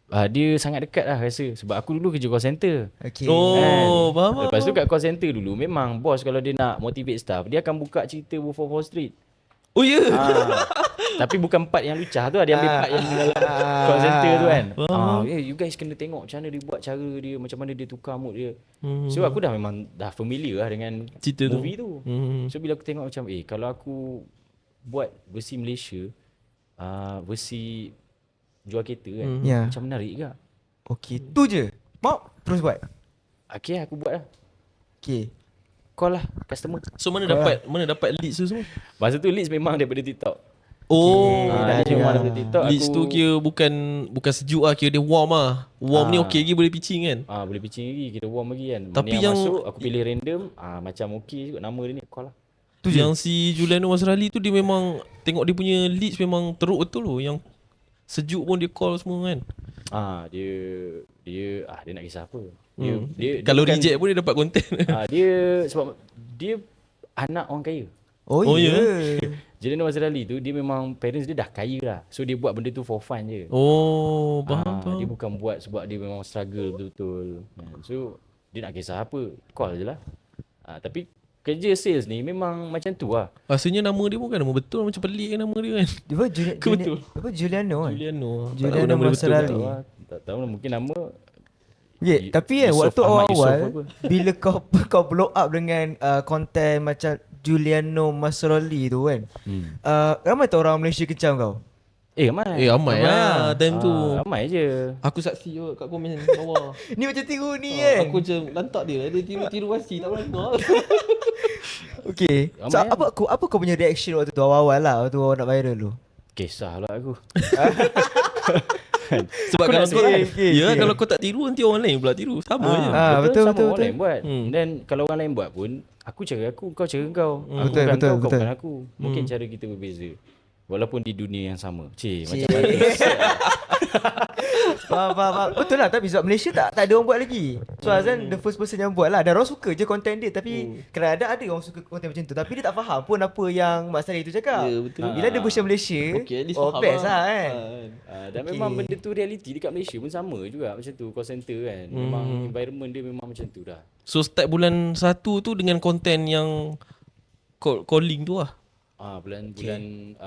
[SPEAKER 3] dia sangat dekat lah rasa. Sebab aku dulu kerja call center.
[SPEAKER 2] Okay.
[SPEAKER 1] Oh, faham.
[SPEAKER 3] Lepas tu kat call center dulu, memang bos kalau dia nak motivate staff, dia akan buka cerita Wolf of Wall Street.
[SPEAKER 1] Oh ya.
[SPEAKER 3] Tapi bukan part yang lucah tu lah. Dia ambil part yang dalam call center tu kan. You guys kena tengok macam mana dia buat, cara dia, macam mana dia tukar mood dia. So aku memang dah familiar lah dengan
[SPEAKER 1] Cerita tu.
[SPEAKER 3] movie tu. So bila aku tengok macam kalau aku buat versi Malaysia, versi jual kereta kan,
[SPEAKER 2] Ya.
[SPEAKER 3] macam menarik ke?
[SPEAKER 2] Okay, tu je. Mau terus buat.
[SPEAKER 3] Okay, aku buat lah.
[SPEAKER 2] Okay.
[SPEAKER 3] Call lah customer.
[SPEAKER 1] So mana dapat leads tu semua?
[SPEAKER 3] Masa tu leads memang daripada TikTok.
[SPEAKER 1] Oh,
[SPEAKER 3] Dia memang daripada TikTok.
[SPEAKER 1] leads tu kira bukan sejuk lah, kira dia warm lah. Warm ni okey lagi boleh pitching kan.
[SPEAKER 3] Boleh pitching lagi, kita warm lagi kan.
[SPEAKER 1] Tapi
[SPEAKER 3] Mana yang
[SPEAKER 1] yang-
[SPEAKER 3] masuk, aku pilih random. Macam okey juga nama dia ni, call lah.
[SPEAKER 2] Tu je.
[SPEAKER 1] Yang si Juliano Masrali tu dia memang tengok dia punya leads memang teruk betul loh. Yang sejuk pun dia call semua kan.
[SPEAKER 3] Dia nak kisah apa. Dia
[SPEAKER 1] Kalau
[SPEAKER 3] bukan,
[SPEAKER 1] reject pun dia dapat konten.
[SPEAKER 3] dia sebab dia anak orang kaya.
[SPEAKER 2] Oh,
[SPEAKER 1] Oh,
[SPEAKER 2] ya.
[SPEAKER 3] Juliano Masrali tu dia memang parents dia dah kaya lah. So dia buat benda tu for fun je.
[SPEAKER 1] Oh, faham.
[SPEAKER 3] Dia bukan buat sebab dia memang struggle betul-betul. So dia nak kisah apa, call je lah. Tapi kerja sales ni memang macam tu lah.
[SPEAKER 1] Rasanya nama dia pun kan nama betul, macam pelik kan nama dia kan.
[SPEAKER 2] Dia apa
[SPEAKER 1] Ke betul?
[SPEAKER 2] Juliano kan?
[SPEAKER 1] Juliano. Tak
[SPEAKER 2] Juliano
[SPEAKER 1] tahu nama dia betul
[SPEAKER 2] Masrali.
[SPEAKER 1] tak?
[SPEAKER 3] Tak tahu lah. Tak tahu lah, mungkin nama
[SPEAKER 2] Yeah, tapi kan
[SPEAKER 3] Yusof,
[SPEAKER 2] waktu
[SPEAKER 3] Ahmad Yusof
[SPEAKER 2] awal
[SPEAKER 3] apa.
[SPEAKER 2] bila kau blow up dengan konten macam Juliano Masrali tu kan. Ramai tak orang Malaysia kecam kau?
[SPEAKER 3] ramai.
[SPEAKER 1] Ramai lah time tu.
[SPEAKER 3] Ramai je.
[SPEAKER 1] Aku saksi kat komen bawah.
[SPEAKER 2] Ni macam tiru ni kan.
[SPEAKER 1] Aku macam lantak dia. Dia tiru-tiru wasi tak pernah dengar.
[SPEAKER 2] Okay. So
[SPEAKER 3] Ramai
[SPEAKER 2] apa kau punya reaction waktu tu awal-awal lah waktu nak viral tu?
[SPEAKER 3] Kisah lah aku.
[SPEAKER 1] Sebab
[SPEAKER 3] Aku
[SPEAKER 1] kalau
[SPEAKER 3] nak
[SPEAKER 1] kau
[SPEAKER 2] say, okay.
[SPEAKER 1] kalau kau tak tiru nanti orang lain pula tiru. Sama je.
[SPEAKER 2] Betul,
[SPEAKER 3] sama
[SPEAKER 2] betul,
[SPEAKER 3] orang
[SPEAKER 2] betul.
[SPEAKER 3] lain buat. Dan kalau orang lain buat pun, aku cara aku, kau cara kau. Aku
[SPEAKER 2] Betul,
[SPEAKER 3] bukan
[SPEAKER 2] betul,
[SPEAKER 3] kau, kau
[SPEAKER 2] betul.
[SPEAKER 3] bukan aku. Mungkin cara kita berbeza. Walaupun di dunia yang sama.
[SPEAKER 2] Cik.
[SPEAKER 3] Macam mana?
[SPEAKER 2] Faham. Betul lah, tapi sebab Malaysia tak ada orang buat lagi. So Azan the first person yang buat lah. Dan orang suka je konten dia. Tapi kadang-kadang ada orang suka konten macam tu. Tapi dia tak faham pun apa yang Mak Saleh tu cakap.
[SPEAKER 1] Ya, betul.
[SPEAKER 2] Bila ada version Malaysia,
[SPEAKER 1] Okay, at least
[SPEAKER 2] oh
[SPEAKER 1] faham
[SPEAKER 2] best lah kan.
[SPEAKER 3] Dan memang benda tu reality dekat Malaysia pun sama juga macam tu. Call center kan. Memang environment dia memang macam tu dah.
[SPEAKER 1] So start bulan 1 tu dengan konten yang calling tu lah.
[SPEAKER 3] Bulan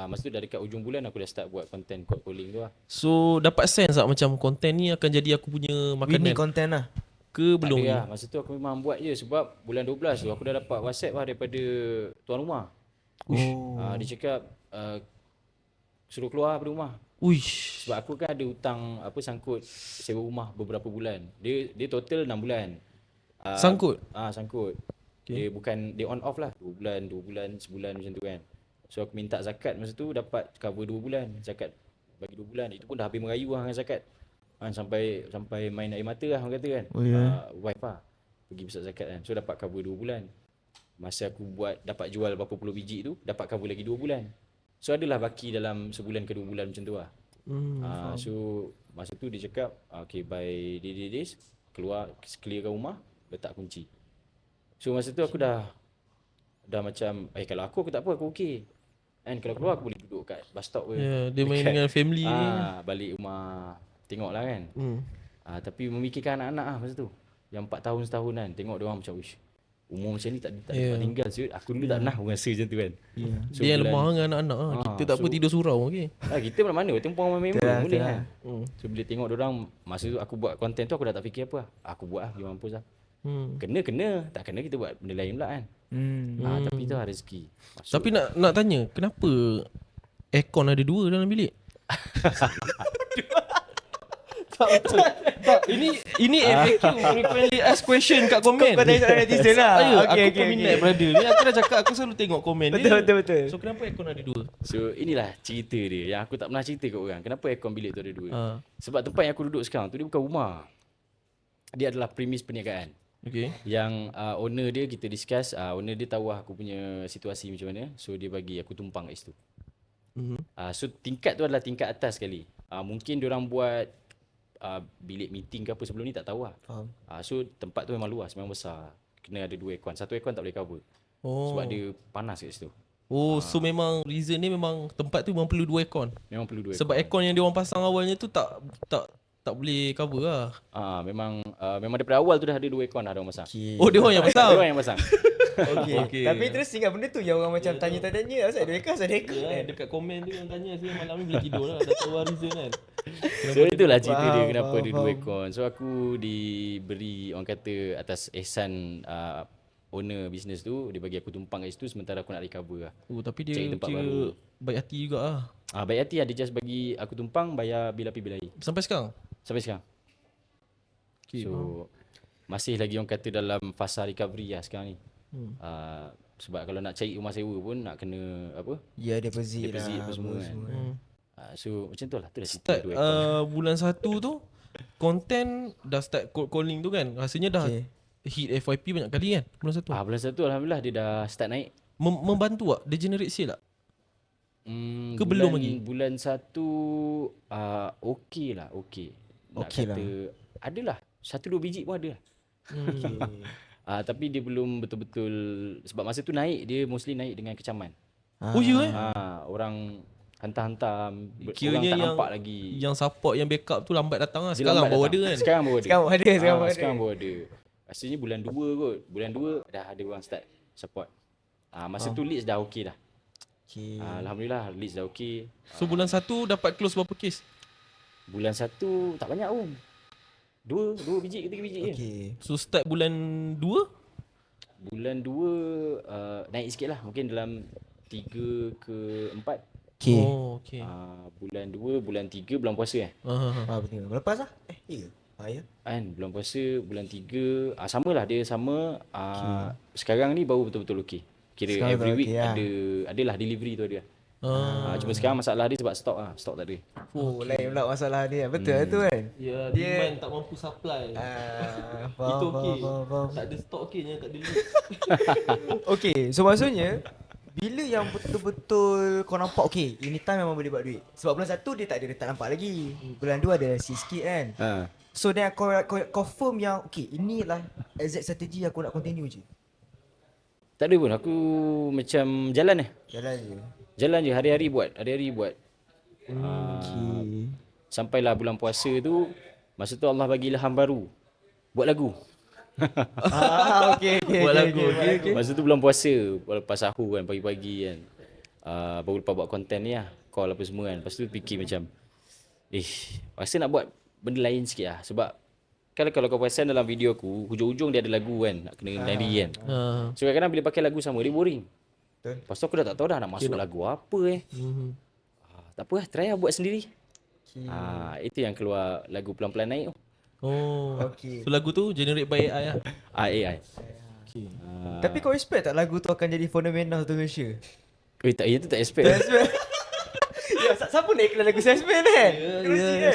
[SPEAKER 3] masa tu dah dekat ujung bulan aku dah start buat content cold calling tu lah.
[SPEAKER 1] So dapat sense tak macam konten ni akan jadi aku punya
[SPEAKER 2] Winning
[SPEAKER 1] makanan
[SPEAKER 2] content lah.
[SPEAKER 1] ke belum
[SPEAKER 3] Tak
[SPEAKER 1] ni?
[SPEAKER 3] ada lah. Masa tu aku memang buat je sebab bulan 12 tu aku dah dapat WhatsApp lah daripada tuan rumah. Dia cakap suruh keluar dari rumah.
[SPEAKER 1] Uish.
[SPEAKER 3] Sebab aku kan ada hutang sangkut sewa rumah beberapa bulan. Dia total 6 bulan.
[SPEAKER 1] Sangkut?
[SPEAKER 3] Sangkut. Okay. Dia on off lah 2 bulan, sebulan macam tu kan. So aku minta zakat masa tu dapat cover 2 bulan. Zakat bagi 2 bulan. Itu pun dah habis merayu lah dengan zakat. Sampai main air mata lah orang kata kan. Wife lah pergi besar zakat kan. So dapat cover 2 bulan. Masa aku dapat jual berapa puluh biji tu, dapat cover lagi 2 bulan. So adalah baki dalam sebulan ke 2 bulan macam tu lah. So masa tu dia cakap okay by days keluar clearkan rumah, letak kunci. So masa tu aku dah macam kalau aku tak apa, aku okey. And kalau keluar aku boleh duduk kat bus stop ke.
[SPEAKER 1] Dia main dengan family ni.
[SPEAKER 3] Balik rumah tengok lah kan. Tapi memikirkan anak-anak lah masa tu. Yang 4 tahun setahun kan. Tengok dia orang macam wish. Umur macam ni tak dapat tinggal siut. Aku dulu tak pernah rasa macam tu kan. So,
[SPEAKER 1] Dia yang lemah dengan anak-anak lah. Kita tak apa tidur surau okey.
[SPEAKER 3] kita mana tempang member boleh kan. So bila tengok dia orang masa tu aku buat konten tu aku dah tak fikir apa lah. Aku buat lah, dia mampus lah. Kena, tak kena kita buat benda lain pula kan. Tapi tu lah rezeki.
[SPEAKER 1] Tapi nak tanya, kenapa aircon ada 2 dalam bilik? Tak, ini FAQ frequently asked question kat komen.
[SPEAKER 2] Kau tanya soalan netizen lah.
[SPEAKER 1] Aku peminat brother ni. Aku dah cakap aku selalu tengok komen dia.
[SPEAKER 2] Betul.
[SPEAKER 1] So kenapa aircon ada 2?
[SPEAKER 3] So inilah cerita dia yang aku tak pernah cerita kat orang. Kenapa aircon bilik tu ada 2? Sebab tempat yang aku duduk sekarang tu dia bukan rumah. Dia adalah premis perniagaan.
[SPEAKER 1] Okay.
[SPEAKER 3] Yang owner dia kita discuss, owner dia tahu aku punya situasi macam mana. So dia bagi aku tumpang kat situ. So tingkat tu adalah tingkat atas sekali. Mungkin diorang buat bilik meeting ke apa sebelum ni tak tahu lah.
[SPEAKER 2] Faham.
[SPEAKER 3] So tempat tu memang luas, memang besar. Kena ada 2 aircon. 1 aircon tak boleh cover. Sebab dia panas kat situ.
[SPEAKER 1] So memang reason ni memang tempat tu memang perlu 2 aircon.
[SPEAKER 3] Memang perlu 2 aircon.
[SPEAKER 1] Sebab aircon yang dia orang pasang awalnya tu tak boleh cover lah.
[SPEAKER 3] Memang daripada awal tu dah ada 2 aircon dah orang pasang.
[SPEAKER 1] Oh, dia orang yang pasang.
[SPEAKER 3] Dia orang yang pasang.
[SPEAKER 2] Okay. Tapi interesting lah benda tu yang orang macam tanya-tanya asal ada aircon, ada aircon.
[SPEAKER 1] Dekat komen tu yang tanya saya malam ni boleh tidur lah. Dah tahu lah reason kan.
[SPEAKER 3] So itulah cerita dia
[SPEAKER 2] Faham,
[SPEAKER 3] kenapa ada 2
[SPEAKER 2] faham.
[SPEAKER 3] aircon. So aku diberi orang kata atas ihsan owner bisnes tu, dia bagi aku tumpang kat situ sementara aku nak recover lah.
[SPEAKER 1] Tapi dia
[SPEAKER 3] Cari tempat
[SPEAKER 1] kira
[SPEAKER 3] baru.
[SPEAKER 1] baik hati juga lah.
[SPEAKER 3] Baik hati lah, dia just bagi aku tumpang, bayar bil api bil air.
[SPEAKER 1] Sampai sekarang?
[SPEAKER 3] Sampai sekarang.
[SPEAKER 1] Okay,
[SPEAKER 3] So masih lagi orang kata dalam fasa recovery lah sekarang ni. Sebab kalau nak cari rumah sewa pun nak kena apa?
[SPEAKER 2] Ya, deposit
[SPEAKER 3] Deposit
[SPEAKER 2] lah.
[SPEAKER 3] apa semua kan. So macam tu lah, tu dah cerita
[SPEAKER 1] Start
[SPEAKER 3] 2 aircon.
[SPEAKER 1] bulan 1 tu konten dah start cold calling tu kan. Rasanya dah
[SPEAKER 2] Okay.
[SPEAKER 1] hit FYP banyak kali kan bulan 1.
[SPEAKER 3] Bulan 1 alhamdulillah dia dah start naik.
[SPEAKER 1] membantu tak? Dia generate sale tak? Ke
[SPEAKER 3] bulan,
[SPEAKER 1] belum lagi?
[SPEAKER 3] Bulan 1 okey lah, okey. Nak
[SPEAKER 2] Okey lah.
[SPEAKER 3] kata adalah 1-2 biji pun ada lah. Tapi dia belum betul-betul, sebab masa tu naik dia mostly naik dengan kecaman.
[SPEAKER 1] Oh ya
[SPEAKER 3] Orang hantar-hantar, orang
[SPEAKER 1] Kiranya
[SPEAKER 3] tak
[SPEAKER 1] yang
[SPEAKER 3] nampak lagi.
[SPEAKER 1] Yang support, yang backup tu lambat datang lah.
[SPEAKER 3] Dia
[SPEAKER 1] Sekarang
[SPEAKER 3] lambat
[SPEAKER 1] baru
[SPEAKER 3] datang.
[SPEAKER 1] ada kan?
[SPEAKER 3] Sekarang baru ada.
[SPEAKER 2] Sekarang baru ada.
[SPEAKER 3] Sekarang baru ada. Rasanya bulan 2 kot. Bulan 2 dah ada orang start support. Masa tu leads dah okey dah.
[SPEAKER 2] Okay.
[SPEAKER 3] Alhamdulillah leads dah okey.
[SPEAKER 1] So bulan 1 dapat close berapa kes?
[SPEAKER 3] Bulan 1 tak banyak pun. 2 biji ke 3 biji je.
[SPEAKER 2] Okay.
[SPEAKER 1] So start bulan 2?
[SPEAKER 3] Bulan 2 naik sikit lah. Mungkin dalam 3 ke 4.
[SPEAKER 2] Okay.
[SPEAKER 1] Oh, okay.
[SPEAKER 3] Bulan 2, bulan 3 bulan puasa
[SPEAKER 2] Betul. Lepas lah? Ya. Ya.
[SPEAKER 3] kan. Bulan puasa bulan 3 samalah dia sama. Sekarang ni baru betul-betul okey. Kira
[SPEAKER 2] Sekarang
[SPEAKER 3] every
[SPEAKER 2] dah
[SPEAKER 3] week
[SPEAKER 2] okey lah.
[SPEAKER 3] adalah delivery tu ada. Cuma sekarang masalah dia sebab stok tak ada.
[SPEAKER 2] Oh, lain pula masalah dia. Betul tu kan?
[SPEAKER 1] Ya,
[SPEAKER 2] Dia-
[SPEAKER 1] demand tak mampu supply.
[SPEAKER 2] Faham,
[SPEAKER 1] Itu okey.
[SPEAKER 2] faham.
[SPEAKER 1] Tak ada stok okeynya, tak ada lead.
[SPEAKER 2] Okay, so maksudnya bila yang betul-betul kau nampak okay, ini time memang boleh buat duit. Sebab bulan 1 dia tak nampak lagi. Bulan 2 ada sikit kan. So then kau firm yang okay, inilah exact strategi aku nak continue je.
[SPEAKER 3] Tak ada pun, aku macam jalan
[SPEAKER 2] Jalan je.
[SPEAKER 3] hari-hari buat.
[SPEAKER 2] Okay.
[SPEAKER 3] Sampailah bulan puasa tu, masa tu Allah bagi ilham baru. Buat lagu.
[SPEAKER 2] Okay.
[SPEAKER 1] Buat lagu, okay.
[SPEAKER 3] Masa tu bulan puasa, lepas sahur kan, pagi-pagi kan. Baru lepas buat konten ni lah, call apa semua kan. Lepas tu fikir macam, rasa nak buat benda lain sikit lah. Sebab kalau kau perasan dalam video aku, hujung-hujung dia ada lagu kan, nak kena nari kan. So kadang-kadang bila pakai lagu sama, dia boring.
[SPEAKER 2] Betul.
[SPEAKER 3] Lepas tu aku dah tak tahu dah nak masuk lagu apa tak apa lah, try lah buat sendiri. Itu yang keluar lagu pelan-pelan naik tu.
[SPEAKER 1] Oh.
[SPEAKER 2] Okay.
[SPEAKER 1] So lagu tu generate by AI lah.
[SPEAKER 3] AI.
[SPEAKER 1] Okay.
[SPEAKER 2] Tapi kau expect tak lagu tu akan jadi fenomena satu Malaysia?
[SPEAKER 3] Tak, itu tak expect.
[SPEAKER 2] Ya, siapa nak iklan lagu Salesman kan?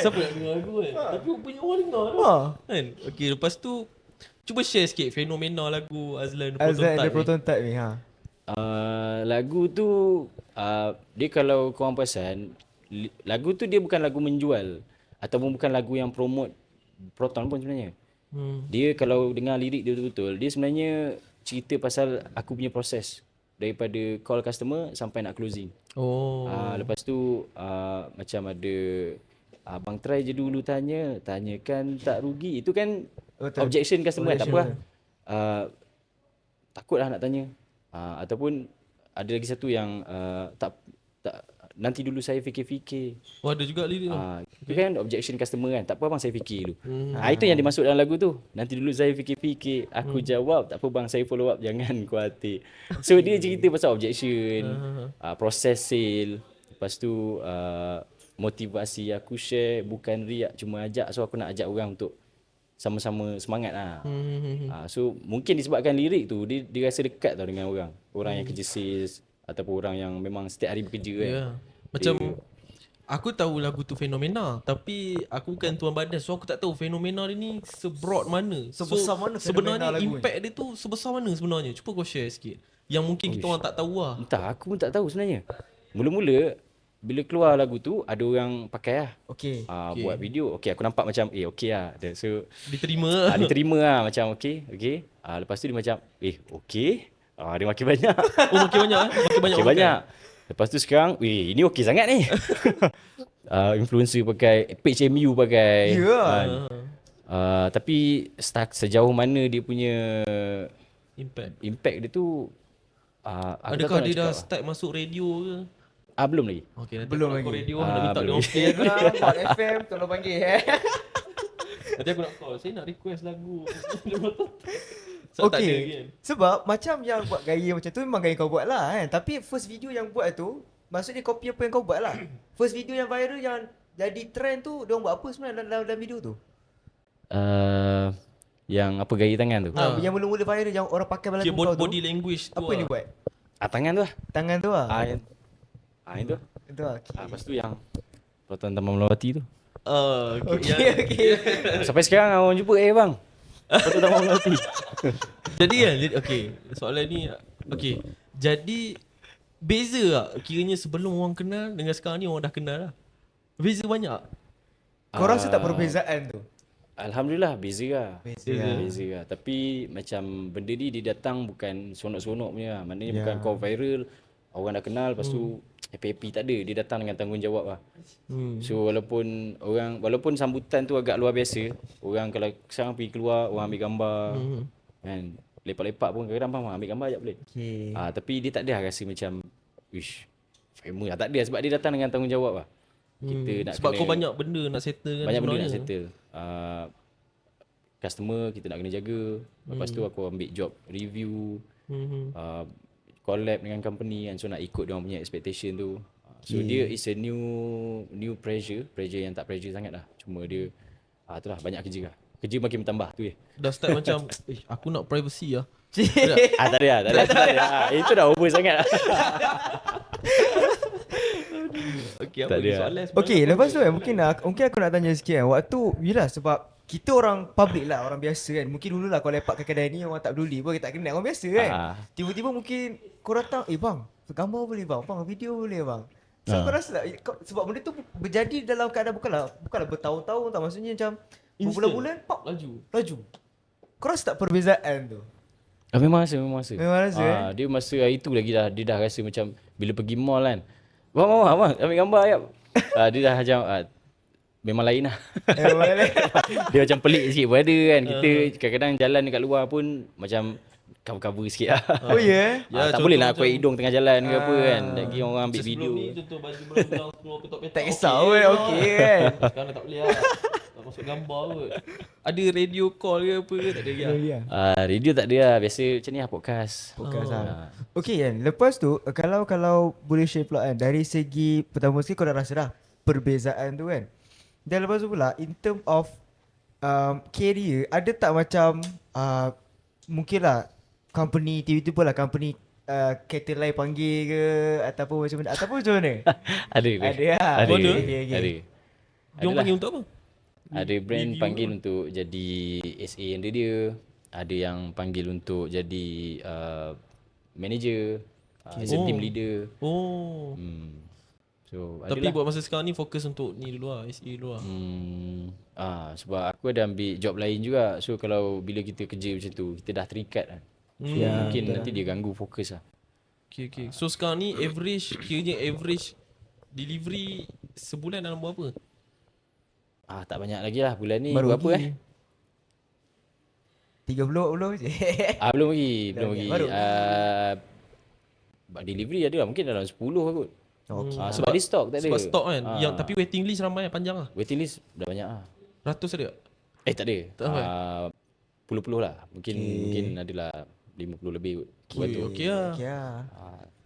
[SPEAKER 1] Siapa nak dengar lagu kan? Tapi punya orang dengar tu. Kan? Okay, lepas tu cuba share sikit fenomena lagu Azlan
[SPEAKER 2] Azlan ada
[SPEAKER 1] Proton
[SPEAKER 2] proton type ni.
[SPEAKER 3] Lagu tu dia kalau korang perasan, lagu tu dia bukan lagu menjual ataupun bukan lagu yang promote Proton pun sebenarnya. Dia kalau dengar lirik dia betul-betul, dia sebenarnya cerita pasal aku punya proses daripada call customer sampai nak closing. Lepas tu macam ada abang try je dulu tanyakan tak rugi. Itu kan objection customer kan, tak apa lah. Takut lah nak tanya. Ataupun ada lagi satu yang tak nanti dulu saya fikir-fikir.
[SPEAKER 1] Oh, ada juga lirik tu.
[SPEAKER 3] Itu kan objection customer kan. Tak apa bang, saya fikir dulu. Itu yang dimasuk dalam lagu tu. Nanti dulu saya fikir-fikir. Aku jawab, tak apa bang, saya follow up. Jangan khawatir. So dia cerita pasal objection, proses sale. Lepas tu motivasi aku share, bukan riak, cuma ajak. So aku nak ajak orang untuk sama-sama semangat lah. So mungkin disebabkan lirik tu, dia rasa dekat tau dengan orang. Orang yang kerja sales ataupun orang yang memang setiap hari bekerja kan.
[SPEAKER 1] Ya. Macam aku tahu lagu tu fenomena, tapi aku bukan tuan badan, so aku tak tahu fenomena dia ni sebroad mana.
[SPEAKER 2] Sebesar mana fenomena
[SPEAKER 1] sebenarnya
[SPEAKER 2] lagu ni?
[SPEAKER 1] impact dia tu sebesar mana sebenarnya? Cuba kau share sikit. Yang mungkin kita orang tak tahu lah.
[SPEAKER 3] Entah, aku pun tak tahu sebenarnya. Mula-mula bila keluar lagu tu, ada orang pakai lah.
[SPEAKER 2] Okay.
[SPEAKER 3] Buat video. Okay, aku nampak macam okey lah. So
[SPEAKER 1] Diterima.
[SPEAKER 3] diterima lah macam okey. Lepas tu dia macam okey. Dia makin banyak.
[SPEAKER 1] Oh, makin banyak eh? Makin banyak.
[SPEAKER 3] Makin banyak. Lepas tu sekarang, ini okey sangat ni. Influencer pakai, page MU pakai. Tapi sejauh mana dia punya impact dia tu, aku
[SPEAKER 1] Adakah
[SPEAKER 3] tak tahu
[SPEAKER 1] dia
[SPEAKER 3] nak
[SPEAKER 1] dah
[SPEAKER 3] cakap
[SPEAKER 1] start masuk radio ke?
[SPEAKER 3] belum lagi.
[SPEAKER 1] Okay, nanti
[SPEAKER 2] Belum
[SPEAKER 1] aku nak
[SPEAKER 2] lagi.
[SPEAKER 1] call radio nak minta dia
[SPEAKER 3] belum.
[SPEAKER 1] orang play aku.
[SPEAKER 2] Hot FM tolong panggil
[SPEAKER 1] Nanti aku nak call. Saya nak request lagu. So, tak ada
[SPEAKER 2] Okay.
[SPEAKER 1] kan?
[SPEAKER 2] Sebab macam yang buat gaya macam tu memang gaya kau buat lah kan. Tapi first video yang buat tu, maksudnya copy apa yang kau buat lah. First video yang viral yang jadi trend tu, diorang buat apa sebenarnya dalam video tu?
[SPEAKER 3] Yang apa gaya tangan tu?
[SPEAKER 2] Yang mula-mula viral yang orang pakai dalam
[SPEAKER 1] Kira
[SPEAKER 2] kau tu.
[SPEAKER 1] body language tu.
[SPEAKER 2] Apa yang dia buat?
[SPEAKER 3] Tangan tu lah.
[SPEAKER 2] Tangan tu lah.
[SPEAKER 3] Itu.
[SPEAKER 2] Itu lah.
[SPEAKER 3] Lepas tu yang Proton Taman Melawati tu.
[SPEAKER 2] Okay.
[SPEAKER 3] Sampai sekarang orang jumpa bang. Proton Taman Melawati.
[SPEAKER 1] Jadi kan, okay, soalan ni, okay, Jadi beza tak kiranya sebelum orang kenal dengan sekarang ni orang dah kenal lah? Beza banyak.
[SPEAKER 2] Kau rasa tak perbezaan tu?
[SPEAKER 3] Alhamdulillah beza lah.
[SPEAKER 2] Beza lah.
[SPEAKER 3] Beza lah. Tapi macam benda ni dia datang bukan seronok-seronok punya lah. Maknanya bukan kau viral, orang dah kenal, lepas tu happy-happy, tak ada. Dia datang dengan tanggungjawab lah. So walaupun sambutan tu agak luar biasa, orang kalau sekarang pergi keluar, orang ambil gambar, kan, lepak-lepak pun kadang-kadang bang ambil gambar sekejap boleh.
[SPEAKER 2] Okay.
[SPEAKER 3] Tapi dia tak ada rasa macam wish famous lah. Tak ada sebab dia datang dengan tanggungjawab lah. Kita nak
[SPEAKER 1] Sebab
[SPEAKER 3] kena,
[SPEAKER 1] kau banyak benda nak settle kan
[SPEAKER 3] banyak benda
[SPEAKER 1] sebenarnya.
[SPEAKER 3] nak settle. Customer kita nak kena jaga. Lepas tu aku ambil job review, collab dengan company kan, so nak ikut dia orang punya expectation tu. So dia is a new pressure yang tak pressure sangat lah. Cuma dia itulah banyak kerja lah. Kerja makin bertambah tu je.
[SPEAKER 1] Dah start macam aku nak privacy lah.
[SPEAKER 3] Tak ada. Itu dah over sangat lah.
[SPEAKER 1] Okay,
[SPEAKER 3] Tak
[SPEAKER 1] apa lagi
[SPEAKER 3] ada.
[SPEAKER 1] soalan sebenarnya?
[SPEAKER 2] Okay, lepas tu kan mungkin aku nak tanya sikit kan. Waktu yelah sebab kita orang public lah, orang biasa kan. Mungkin dulu lah kau lepak ke kedai ni orang tak peduli pun, kita tak kenal, orang biasa kan. Tiba-tiba mungkin kau datang, bang, gambar boleh bang, video boleh bang. So kau rasa tak, sebab benda tu berjadi dalam keadaan bukanlah bertahun-tahun tak, maksudnya macam berbulan-bulan pop laju. Kau rasa tak perbezaan tu?
[SPEAKER 3] Memang rasa.
[SPEAKER 2] Memang rasa,
[SPEAKER 3] Dia masa hari tu lagi dia dah rasa macam bila pergi mall kan. Bang, ambil gambar ayap. Dia dah macam memang lain lah. Dia macam pelik sikit pun ada kan. Kita kadang-kadang jalan dekat luar pun macam cover-cover sikit lah.
[SPEAKER 2] Oh ya?
[SPEAKER 1] Ya,
[SPEAKER 3] Tak
[SPEAKER 1] contoh
[SPEAKER 3] boleh lah
[SPEAKER 1] macam-
[SPEAKER 3] kuat hidung tengah jalan ke apa kan. Lagi orang ambil
[SPEAKER 1] Sebelum
[SPEAKER 3] video.
[SPEAKER 1] ni contoh baju belang-belang keluar petok-petok.
[SPEAKER 2] Tak kisah pun, okey kan.
[SPEAKER 1] Sekarang dah tak boleh lah. Tak masuk gambar kot. Ada radio call ke apa ke? Tak ada lagi lah.
[SPEAKER 3] Radio tak ada lah. Biasa macam ni lah podcast.
[SPEAKER 2] Podcast lah. Okay kan, lepas tu kalau boleh share pula kan, dari segi pertama sekali kau dah rasa dah perbezaan tu kan. Dan lepas tu pula in term of career, ada tak macam mungkin lah company tiba-tiba lah company kereta lain panggil ke ataupun macam mana, ataupun macam mana?
[SPEAKER 3] Ada.
[SPEAKER 2] Ada lah.
[SPEAKER 3] Ada.
[SPEAKER 2] Okay.
[SPEAKER 3] Ada.
[SPEAKER 1] Dia orang
[SPEAKER 3] Adalah.
[SPEAKER 1] panggil untuk apa?
[SPEAKER 3] Ada brand panggil untuk jadi SA under dia. Ada yang panggil untuk jadi manager, as a team leader.
[SPEAKER 1] Oh.
[SPEAKER 3] So
[SPEAKER 1] Tapi
[SPEAKER 3] adalah.
[SPEAKER 1] buat masa sekarang ni fokus untuk ni dulu lah, SE dulu lah.
[SPEAKER 3] Sebab aku ada ambil job lain juga. So kalau bila kita kerja macam tu, kita dah terikat kan. So mungkin nanti dia ganggu fokus lah.
[SPEAKER 1] Okay. So sekarang ni kiranya average delivery sebulan dalam berapa?
[SPEAKER 3] Tak banyak lagi lah. Bulan ni
[SPEAKER 2] Baru
[SPEAKER 3] berapa
[SPEAKER 2] lagi. 30 je.
[SPEAKER 3] Belum lagi.
[SPEAKER 2] Baru.
[SPEAKER 3] Delivery ada lah. Mungkin dalam 10 kot.
[SPEAKER 2] Okay.
[SPEAKER 3] Sebab dia stok tak ada.
[SPEAKER 1] Sebab stok kan. Yang tapi waiting list ramai panjang lah.
[SPEAKER 3] Waiting list dah banyak lah.
[SPEAKER 1] Ratus ada tak?
[SPEAKER 3] Tak ada.
[SPEAKER 1] Tak apa.
[SPEAKER 3] Puluh-puluh lah. Mungkin adalah 50 lebih kot.
[SPEAKER 1] Okay lah.
[SPEAKER 2] Okay lah.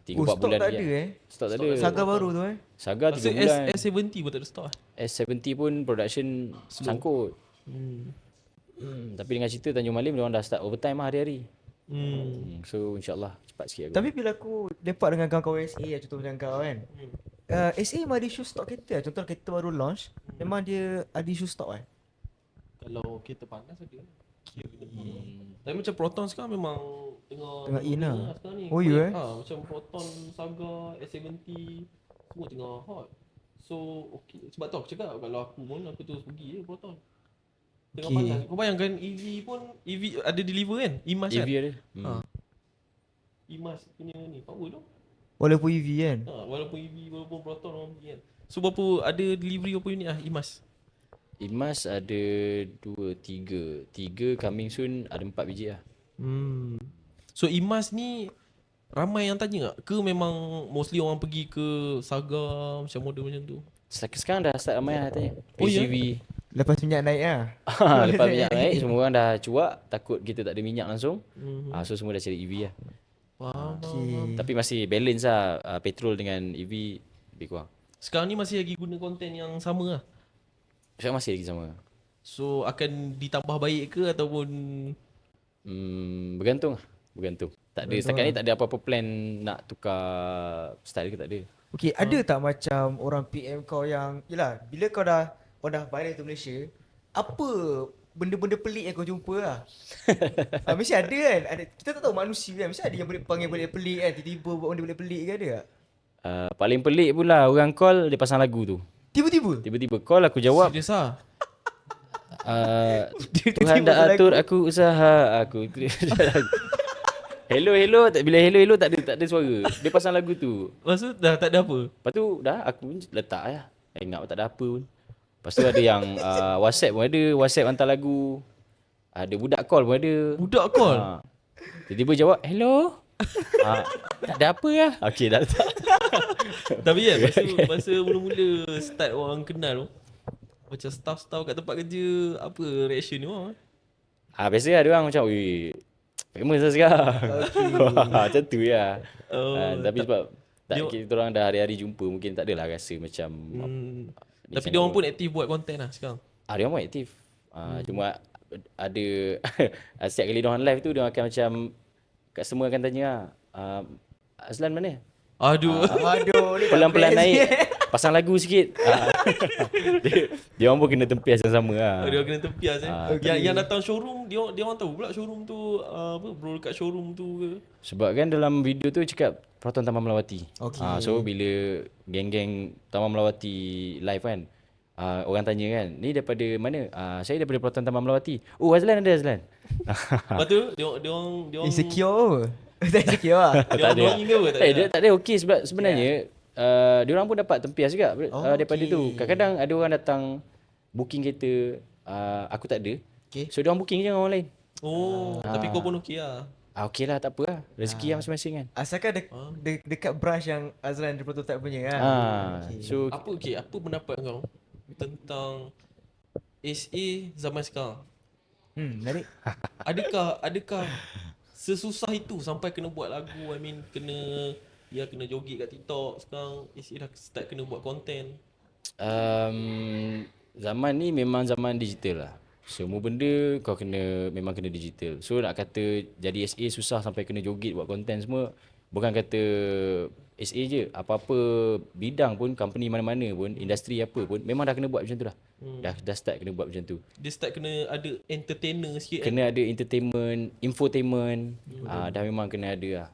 [SPEAKER 3] 3-4
[SPEAKER 2] stok
[SPEAKER 3] bulan
[SPEAKER 2] tak
[SPEAKER 3] lagi
[SPEAKER 2] ada
[SPEAKER 3] lah. Stok tak ada.
[SPEAKER 2] Saga baru tu
[SPEAKER 3] Saga 3
[SPEAKER 1] Rasa
[SPEAKER 3] bulan.
[SPEAKER 1] S70 pun tak ada stok lah.
[SPEAKER 3] S70 pun production sangkut. Tapi dengan cerita Tanjung Malim dia orang dah start overtime lah hari-hari. So insyaAllah cepat sikit aku.
[SPEAKER 2] Tapi bila aku lepak dengan kawan-kawan SA lah, contoh macam kau kan, SA memang ada issue stok kereta lah. Contoh kereta baru launch, memang dia ada issue stok kan.
[SPEAKER 1] Kalau kereta panas ada. Tapi macam Proton sekarang memang
[SPEAKER 2] Tengah in lah.
[SPEAKER 1] sekarang ni.
[SPEAKER 2] Oh, ya,
[SPEAKER 1] Macam Proton, Saga, S70 semua tengah hot. So okay. Sebab tu aku cakap kalau aku pun aku terus pergi je Proton. Tengah
[SPEAKER 2] Okay.
[SPEAKER 1] panas. Kau bayangkan EV ada deliver kan? EMAS kan?
[SPEAKER 3] EV ada.
[SPEAKER 1] EMAS punya ni power tu.
[SPEAKER 2] Walaupun EV kan.
[SPEAKER 1] Walaupun EV walaupun Proton orang pergi kan. So berapa ada delivery berapa unit lah EMAS?
[SPEAKER 3] Imas ada 2, 3 coming soon, ada 4 biji lah.
[SPEAKER 1] So EMAS ni ramai yang tanya tak? Ke memang mostly orang pergi ke Saga macam model macam tu?
[SPEAKER 3] Sekarang dah start ramai lah tanya.
[SPEAKER 1] Oh, ya?
[SPEAKER 3] PCV.
[SPEAKER 2] Lepas minyak naik lah.
[SPEAKER 3] Lepas minyak naik, semua orang dah cuak, takut kita tak ada minyak langsung. So semua dah cari EV lah.
[SPEAKER 1] Faham.
[SPEAKER 3] Tapi masih balance lah, petrol dengan EV lebih kurang.
[SPEAKER 1] Sekarang ni masih lagi guna konten yang sama lah.
[SPEAKER 3] Sekarang masih lagi sama.
[SPEAKER 1] So akan ditambah baik ke ataupun
[SPEAKER 3] Bergantung lah. Bergantung. Tak ada, setakat ni tak ada apa-apa plan nak tukar style ke tak ada.
[SPEAKER 2] Okay, ada tak macam orang PM kau yang, yelah, bila kau dah viral to Malaysia, apa benda-benda pelik yang kau jumpa lah. Mesti ada kan. Kita tak tahu manusia kan. Mesti ada yang boleh panggil benda pelik kan. Tiba-tiba buat benda pelik ke ada tak?
[SPEAKER 3] Paling pelik pula orang call dia pasang lagu tu.
[SPEAKER 2] Tiba-tiba?
[SPEAKER 3] Tiba-tiba call aku jawab,
[SPEAKER 1] Serius lah.
[SPEAKER 3] Tuhan dah atur aku usaha aku. Hello bila hello tak ada suara. Dia pasang lagu tu.
[SPEAKER 1] Maksud dah tak ada apa.
[SPEAKER 3] Lepas tu dah aku pun letak lah. Ingat tak ada apa pun. Lepas tu ada yang WhatsApp pun ada, WhatsApp hantar lagu. Ada budak call pun ada.
[SPEAKER 1] Budak call.
[SPEAKER 3] Tiba-tiba jawab, hello. Tak ada apa lah. Okay dah letak.
[SPEAKER 1] Tapi kan masa mula-mula start orang kenal tu, macam staff-staff kat tempat kerja, apa reaction ni orang?
[SPEAKER 3] Biasa lah dia orang macam, weh, famous lah sekarang. Macam tu lah. Tapi sebab kita orang dah hari-hari jumpa, mungkin tak adalah rasa macam
[SPEAKER 1] Tapi dia orang pun aktif buat konten lah sekarang.
[SPEAKER 3] dia orang pun aktif. Cuma ada setiap kali dia orang live tu dia orang akan macam customer akan tanya Azlan mana?
[SPEAKER 1] Aduh.
[SPEAKER 2] Aduh, ni tak
[SPEAKER 3] Pelan-pelan
[SPEAKER 2] best
[SPEAKER 3] naik.
[SPEAKER 2] ni.
[SPEAKER 3] Pasang lagu sikit. Dia orang pun kena tempias sama-sama lah.
[SPEAKER 1] Dia orang kena tempias Yang datang showroom, dia orang tahu pula showroom tu apa, bro dekat showroom tu ke?
[SPEAKER 3] Sebab kan dalam video tu cakap Proton Taman Melawati.
[SPEAKER 2] Okay.
[SPEAKER 3] So bila geng-geng Taman Melawati live kan, orang tanya kan, ni daripada mana? Saya daripada Proton Taman Melawati. Oh, Azlan ada Azlan.
[SPEAKER 1] Lepas tu dia orang
[SPEAKER 2] Insecure apa? Tak insecure lah.
[SPEAKER 1] dia orang ke apa tak?
[SPEAKER 3] Dia tak ada okey sebab sebenarnya dia orang pun dapat tempias juga daripada tu. Kadang-kadang ada orang datang booking kereta, aku tak ada.
[SPEAKER 2] Okay.
[SPEAKER 3] So dia orang booking je dengan orang lain.
[SPEAKER 1] Tapi kau pun okey lah.
[SPEAKER 3] Okey lah, tak apa lah. Rezeki yang masing-masing kan.
[SPEAKER 2] Asalkan dekat branch yang Azlan dia prototype punya kan.
[SPEAKER 3] So
[SPEAKER 1] Apa pendapat kau tentang SA zaman sekarang?
[SPEAKER 2] Menarik.
[SPEAKER 1] Adakah sesusah itu sampai kena buat lagu? I mean kena joget kat TikTok. Sekarang SA dah start kena buat konten.
[SPEAKER 3] zaman ni memang zaman digital lah. Semua benda kau memang kena digital. So nak kata jadi SA susah sampai kena joget buat konten semua, bukan kata SA je, apa-apa bidang pun, company mana-mana pun, industri apa pun, memang dah kena buat macam tu dah. Dah start kena buat macam tu.
[SPEAKER 1] Dia start kena ada entertainer sikit.
[SPEAKER 3] Kena ada entertainment, infotainment, dah memang kena ada lah.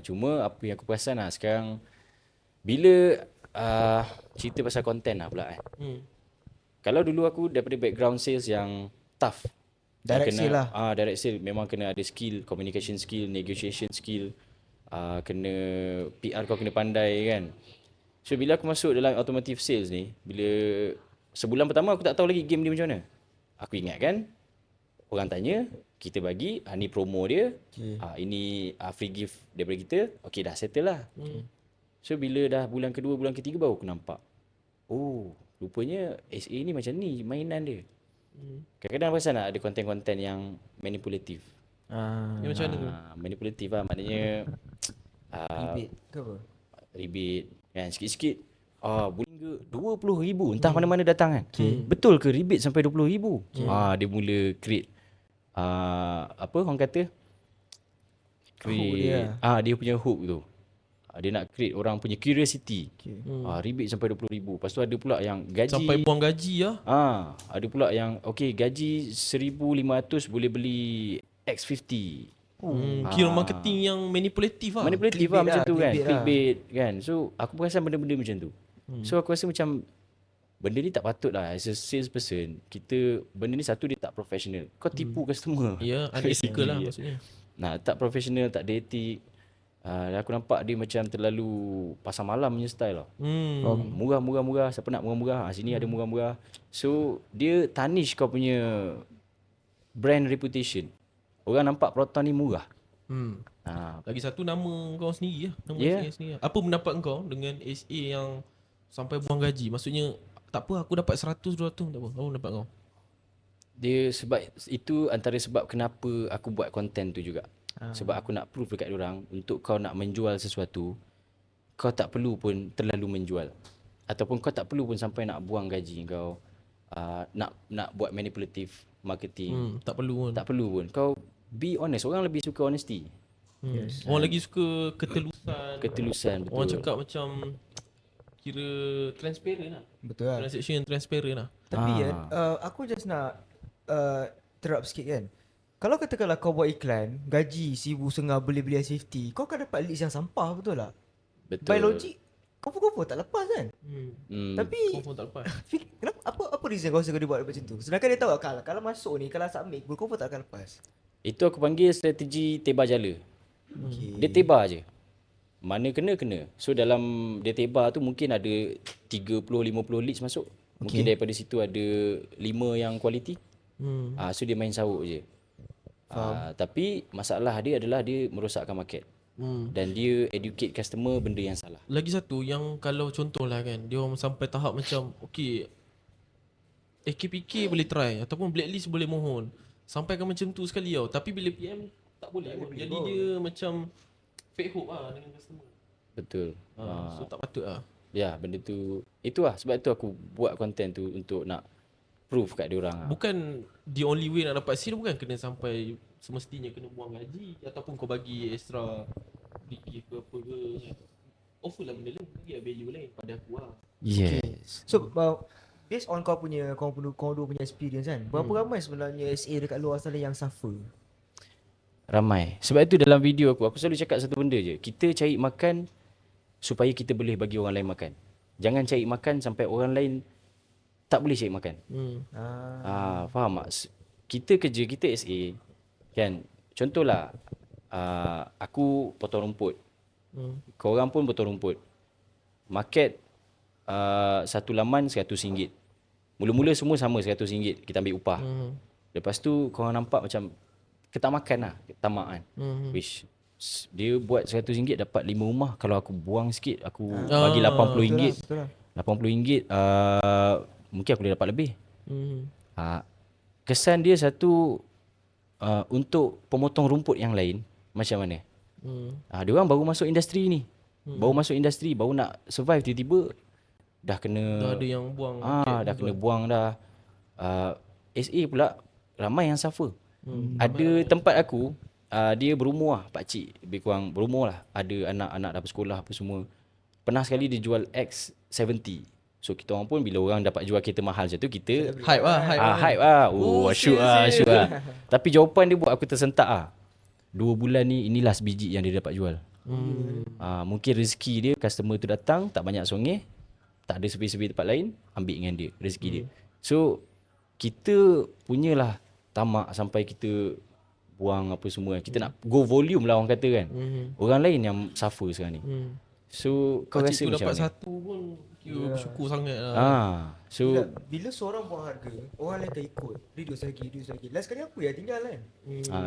[SPEAKER 3] Cuma apa yang aku perasan lah sekarang, bila cerita pasal konten lah pula kan. Kalau dulu aku daripada background sales yang tough,
[SPEAKER 2] Direct sale lah.
[SPEAKER 3] Direct sale memang kena ada skill, communication skill, negotiation skill, kena PR kau kena pandai kan. So bila aku masuk dalam automotive sales ni, bila sebulan pertama aku tak tahu lagi game dia macam mana. Aku ingat kan, orang tanya, kita bagi, ni promo dia, ini free gift daripada kita, okay dah settle lah. So bila dah bulan kedua, bulan ketiga baru aku nampak, oh rupanya SA ni macam ni mainan dia. Kadang-kadang pasal nak ada konten-konten yang manipulatif.
[SPEAKER 1] Dia macam mana tu?
[SPEAKER 3] Manipulatif lah, maknanya
[SPEAKER 2] Rebate ke apa?
[SPEAKER 3] rebate kan sikit-sikit. Boleh ke 20,000 entah mana-mana datang kan. Betul ke rebate sampai 20,000? Dia mula create apa orang kata? Create dia punya hook tu. Dia nak create orang punya curiosity. Rebate sampai 20,000. Lepas tu ada pula yang gaji
[SPEAKER 1] Sampai buang gaji lah.
[SPEAKER 3] ada pula yang okey gaji 1,500 boleh beli X50.
[SPEAKER 1] Kira marketing yang manipulatif lah.
[SPEAKER 3] Manipulatif lah macam tu kan.
[SPEAKER 2] clickbait lah.
[SPEAKER 3] Clickbait kan. So aku perasan benda-benda macam tu. So aku rasa macam benda ni tak patut lah. As a sales person, benda ni satu dia tak professional. Kau tipu customer.
[SPEAKER 1] Ya, unethical lah maksudnya.
[SPEAKER 3] Tak professional, tak ada etik. Aku nampak dia macam terlalu pasar malam punya style lah. Murah-murah, siapa nak murah-murah? Sini ada murah-murah. So dia tarnish kau punya brand reputation. Orang nampak Proton ni murah.
[SPEAKER 1] Lagi satu nama kau sendiri lah. Nama SA sendiri lah. Apa pendapat kau dengan SA yang sampai buang gaji? Maksudnya tak apa aku dapat 100 200 tak apa. Apa pendapat kau?
[SPEAKER 3] Dia sebab itu antara sebab kenapa aku buat konten tu juga. Sebab aku nak prove dekat orang, untuk kau nak menjual sesuatu, kau tak perlu pun terlalu menjual. Ataupun kau tak perlu pun sampai nak buang gaji kau, nak buat manipulative marketing.
[SPEAKER 1] Tak perlu pun.
[SPEAKER 3] Tak perlu pun. Kau be honest. Orang lebih suka honesty.
[SPEAKER 1] Orang lagi suka ketelusan.
[SPEAKER 3] Betul.
[SPEAKER 1] Orang cakap macam kira transparent lah.
[SPEAKER 2] Betul lah.
[SPEAKER 1] Transaction yang transparent lah.
[SPEAKER 2] Tapi aku just nak terap sikit kan. Kalau katakanlah kau buat iklan, gaji RM1,500 beli S50, kau akan dapat leads yang sampah, betul tak?
[SPEAKER 3] Betul.
[SPEAKER 2] By logic, kau tak lepas kan? Tapi
[SPEAKER 1] Confirm tak lepas.
[SPEAKER 2] kenapa apa reason kau rasa kau dia buat macam tu? Sedangkan dia tahu kalau masuk ni, kalau submit, kau tak akan lepas.
[SPEAKER 3] Itu aku panggil strategi tebar jala.
[SPEAKER 2] Okay.
[SPEAKER 3] Dia tebar je. Mana kena. So dalam dia tebar tu mungkin ada 30-50 leads masuk. Mungkin daripada situ ada 5 yang quality. So dia main saruk je. Tapi masalah dia adalah dia merosakkan market. Dan dia educate customer benda yang salah.
[SPEAKER 1] Lagi satu yang kalau contohlah kan, dia orang sampai tahap macam okey, AKPK boleh try ataupun blacklist boleh mohon. Sampaikan macam tu sekali tau. Tapi bila PM tak boleh. Jadi dia macam fake hope lah dengan customer.
[SPEAKER 3] Betul.
[SPEAKER 1] So tak patut lah.
[SPEAKER 3] Ya, benda tu. Itulah sebab tu aku buat konten tu untuk nak prove kat diorang.
[SPEAKER 1] Bukan the only way nak dapat sale, bukan kena sampai semestinya kena buang gaji ataupun kau bagi extra bigi ke apa ke. Offer lah benda lain, bagi lah value lain pada aku lah.
[SPEAKER 3] Yes.
[SPEAKER 2] So based on kau dua punya experience kan, berapa ramai sebenarnya SA dekat luar sana yang suffer?
[SPEAKER 3] Ramai. Sebab itu dalam video aku selalu cakap satu benda je. Kita cari makan supaya kita boleh bagi orang lain makan. Jangan cari makan sampai orang lain tak boleh cari makan. Faham tak? Kita kerja, kita SA kan. Contohlah aku potong rumput. Korang pun potong rumput. Market satu laman RM100. Mula-mula semua sama RM100 kita ambil upah. Lepas tu korang nampak macam ketamakan lah, tamak kan. Which dia buat RM100 dapat 5 rumah. Kalau aku buang sikit, aku bagi RM80.
[SPEAKER 2] Betul lah.
[SPEAKER 3] RM80 mungkin aku boleh dapat lebih. Kesan dia satu untuk pemotong rumput yang lain macam mana? Dia orang baru masuk industri ni. Baru nak survive, tiba-tiba dah kena
[SPEAKER 1] Dah ada yang buang
[SPEAKER 3] dah kena buang dah. SA pula ramai yang suffer. Ada tempat aku dia berumur lah, pakcik lebih kurang berumur lah. Ada anak-anak dah bersekolah apa semua. Pernah sekali dia jual X70. So kita orang pun bila orang dapat jual kereta mahal macam tu, kita
[SPEAKER 1] hype lah,
[SPEAKER 3] hype lah. Asyuk lah. Tapi jawapan dia buat aku tersentak lah. 2 bulan ni inilah sebiji yang dia dapat jual. Mungkin rezeki dia, customer tu datang tak banyak songeh, tak ada sepi-sepi tempat lain, ambil dengan dia rezeki dia. So kita punyalah tamak sampai kita buang apa semua. Kita nak go volume lah orang kata kan. Orang lain yang suffer sekarang ni. So kau rasa
[SPEAKER 1] tu
[SPEAKER 3] macam
[SPEAKER 1] dapat
[SPEAKER 3] mana?
[SPEAKER 1] satu pun kira bersyukur sangat lah.
[SPEAKER 3] So
[SPEAKER 2] Bila seorang buang harga, orang lain akan ikut. Reduce lagi. Last kali apa yang tinggal kan?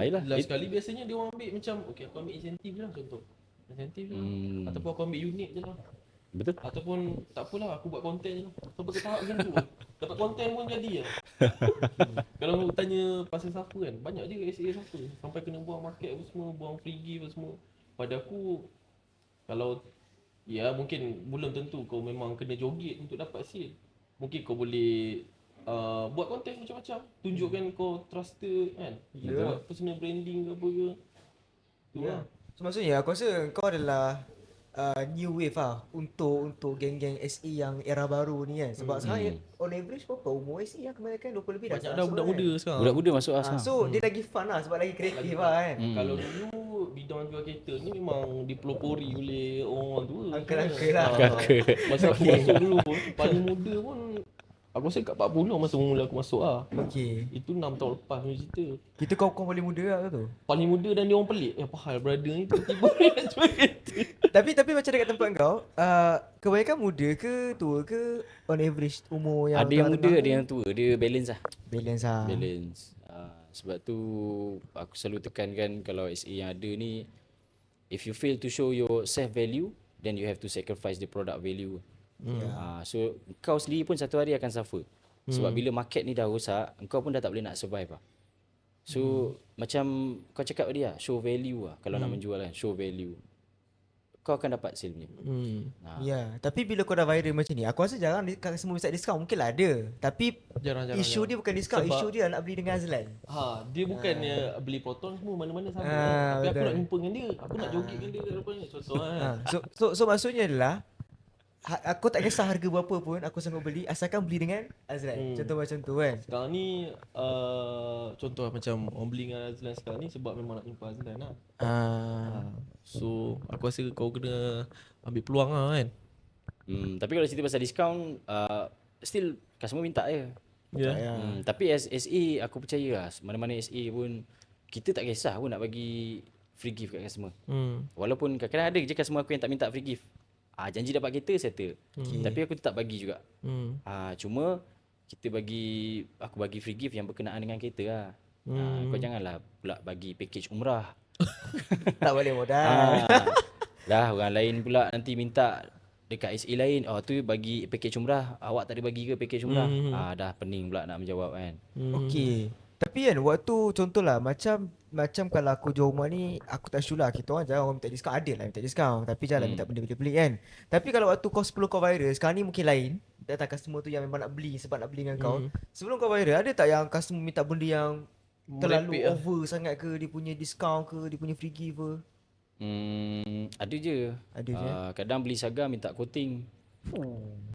[SPEAKER 3] yelah.
[SPEAKER 1] Last kali biasanya dia orang ambil macam okey aku ambil insentif je lah contoh. Insentif je lah. Ataupun aku ambil unit je lah.
[SPEAKER 3] Betul.
[SPEAKER 1] Ataupun tak apalah aku buat konten je lah. Sampai ke tahap macam tu. Dapat konten pun jadi lah. Kalau aku tanya pasal suffer kan, banyak je SA suffer. Sampai kena buang market apa semua, buang free gift apa semua. Pada aku, kalau ya mungkin belum tentu kau memang kena joget untuk dapat sale. Mungkin kau boleh buat konten macam-macam, tunjukkan kau trusted kan. Buat personal branding ke apa ke. Tu lah.
[SPEAKER 2] So maksudnya aku rasa kau adalah new wave lah untuk geng-geng SE yang era baru ni kan. Sebab sekarang on average berapa umur SE yang kebanyakan 20 lebih dah.
[SPEAKER 1] Banyak dah
[SPEAKER 2] masuk
[SPEAKER 1] budak-muda
[SPEAKER 2] kan?
[SPEAKER 1] sekarang.
[SPEAKER 3] Budak-budak masuk asal.
[SPEAKER 2] So dia lagi fun lah sebab lagi kreatif lah kan.
[SPEAKER 1] Kalau dulu bidang jual kereta ni memang dipelopori oleh orang tua.
[SPEAKER 2] Uncle-uncle lah.
[SPEAKER 1] Masa aku masuk dulu pun, paling muda pun aku rasa kat 40 masa mula aku masuk lah.
[SPEAKER 2] Okay.
[SPEAKER 1] Itu 6 tahun lepas punya cerita.
[SPEAKER 2] Kita kau paling muda lah tu.
[SPEAKER 1] Paling muda dan dia orang pelik. Apa hal brother ni tiba-tiba dia nak jual kereta.
[SPEAKER 2] Tapi macam dekat tempat kau, kebanyakan muda ke tua ke on average umur yang
[SPEAKER 3] Ada yang muda,
[SPEAKER 2] tengah-tengah
[SPEAKER 3] ada
[SPEAKER 2] tu?
[SPEAKER 3] yang tua. Dia balance lah.
[SPEAKER 2] Balance lah.
[SPEAKER 3] Balance. Sebab tu aku selalu tekankan kalau SA yang ada ni, if you fail to show your self value, then you have to sacrifice the product value. So kau sendiri pun satu hari akan suffer. Sebab bila market ni dah rosak, engkau pun dah tak boleh nak survive lah. So macam kau cakap tadi lah, show value lah. Kalau nak menjual kan, show value, kau akan dapat sale punya.
[SPEAKER 2] Ya, tapi bila kau dah viral macam ni, aku rasa jarang semua website diskaun. Mungkin lah ada. Tapi
[SPEAKER 1] Jarang.
[SPEAKER 2] isu dia bukan diskaun,
[SPEAKER 1] Sebab-
[SPEAKER 2] isu dia nak beli dengan Azlan.
[SPEAKER 1] Dia bukannya beli Proton semua mana-mana sama. Tapi aku
[SPEAKER 2] betul.
[SPEAKER 1] nak jumpa dengan dia. Aku nak joget dengan dia kat depan ni. Contoh kan.
[SPEAKER 2] So maksudnya adalah aku tak kisah harga berapa pun aku sanggup beli asalkan beli dengan Azlan. Contoh macam tu kan.
[SPEAKER 1] Sekarang ni contoh macam orang beli dengan Azlan sekarang ni sebab memang nak jumpa Azlan lah. So aku rasa kau kena ambil peluang lah kan.
[SPEAKER 3] Tapi kalau cerita pasal diskaun, still customer minta je.
[SPEAKER 1] Ya.
[SPEAKER 3] Tapi as SA aku percaya lah, mana-mana SA pun kita tak kisah pun nak bagi free gift kat customer. Walaupun kadang-kadang ada je customer aku yang tak minta free gift. Janji dapat kereta settle. Tapi aku tetap bagi juga. Cuma aku bagi free gift yang berkenaan dengan kereta lah. Kau janganlah pula bagi package umrah.
[SPEAKER 2] Tak boleh modal.
[SPEAKER 3] Dah orang lain pula nanti minta dekat SA lain, tu bagi package umrah, awak tak ada bagi ke package umrah? Dah pening pula nak menjawab kan.
[SPEAKER 2] Okey. Tapi kan waktu contohlah macam kalau aku jual rumah ni, aku tak sure lah kita orang jangan orang minta diskaun, ada lah minta diskaun tapi janganlah minta benda pelik-pelik kan. Tapi kalau waktu kau sebelum kau viral, sekarang ni mungkin lain. Datang customer tu yang memang nak beli sebab nak beli dengan kau. Sebelum kau viral, ada tak yang customer minta benda yang terlalu
[SPEAKER 1] Merepek lah.
[SPEAKER 2] over sangat ke, dia punya diskaun ke, dia punya free gift ke?
[SPEAKER 3] Ada je.
[SPEAKER 2] Ada je.
[SPEAKER 3] Kadang beli saga minta coating.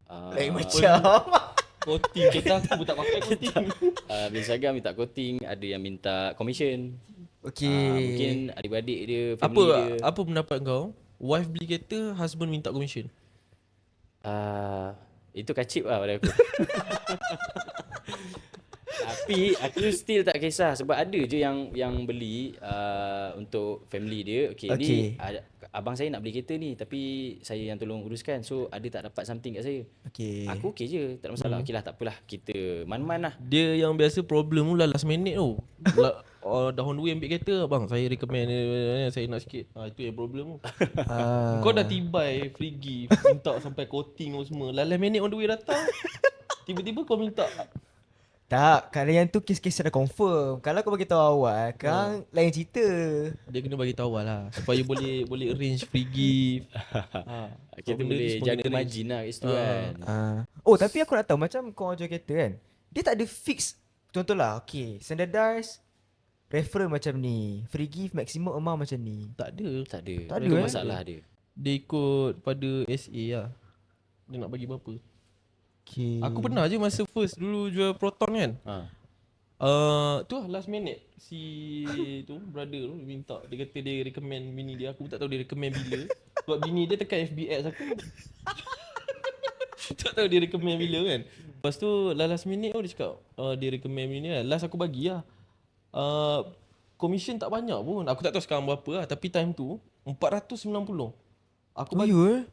[SPEAKER 2] Lain macam.
[SPEAKER 1] Coating kereta aku pun tak pakai coating.
[SPEAKER 3] Beli saga minta coating, ada yang minta commission.
[SPEAKER 2] Okey.
[SPEAKER 3] Mungkin adik-beradik dia, family dia.
[SPEAKER 1] Apa pendapat kau? Wife beli kereta, husband minta commission.
[SPEAKER 3] Itu kacip lah pada aku. Tapi aku still tak kisah sebab ada je yang beli untuk family dia. Okey, ni abang saya nak beli kereta ni tapi saya yang tolong uruskan. So ada tak dapat something kat saya.
[SPEAKER 2] Okey.
[SPEAKER 3] Aku okey je, tak ada masalah. Okeylah, tak apalah. Kita man-man lah.
[SPEAKER 1] Dia yang biasa problem pula last minute tu. Dah on the way ambil kereta, bang saya recommend saya nak sikit. Itu yang problem tu. Kau dah tibai free gift, minta sampai coating semua. Last minute on the way datang. Tiba-tiba kau minta.
[SPEAKER 2] Tak, kalau yang tu kes-kes dah confirm. Kalau kau bagi tahu awal, kan lain cerita.
[SPEAKER 1] Dia kena bagi tahu lah supaya boleh arrange free gift.
[SPEAKER 3] Kita
[SPEAKER 1] benda tu
[SPEAKER 3] boleh
[SPEAKER 1] semua
[SPEAKER 3] jaga
[SPEAKER 1] kena arrange.
[SPEAKER 3] margin lah kat situ kan.
[SPEAKER 2] Oh, tapi aku nak tahu macam kau jual kereta kan. Dia tak ada fix. Contohlah, okay, standardized referral macam ni, free gift maximum amount macam ni.
[SPEAKER 1] Tak ada.
[SPEAKER 3] Tak ada.
[SPEAKER 2] Tak ada,
[SPEAKER 3] Itu
[SPEAKER 2] eh?
[SPEAKER 3] masalah dia.
[SPEAKER 1] Dia ikut pada SA lah. Dia nak bagi berapa.
[SPEAKER 2] Okay.
[SPEAKER 1] Aku pernah je masa first dulu jual Proton kan. Tu lah last minute si tu brother tu minta, dia kata dia recommend bini dia. Aku tak tahu dia recommend bila. Sebab bini dia tekan FBX aku. Tak tahu dia recommend bila kan. Lepas tu last minute tu dia cakap dia recommend bini dia. Last aku bagi lah. Commission tak banyak pun. Aku tak tahu sekarang berapa lah. Tapi time tu 490. Aku bagi.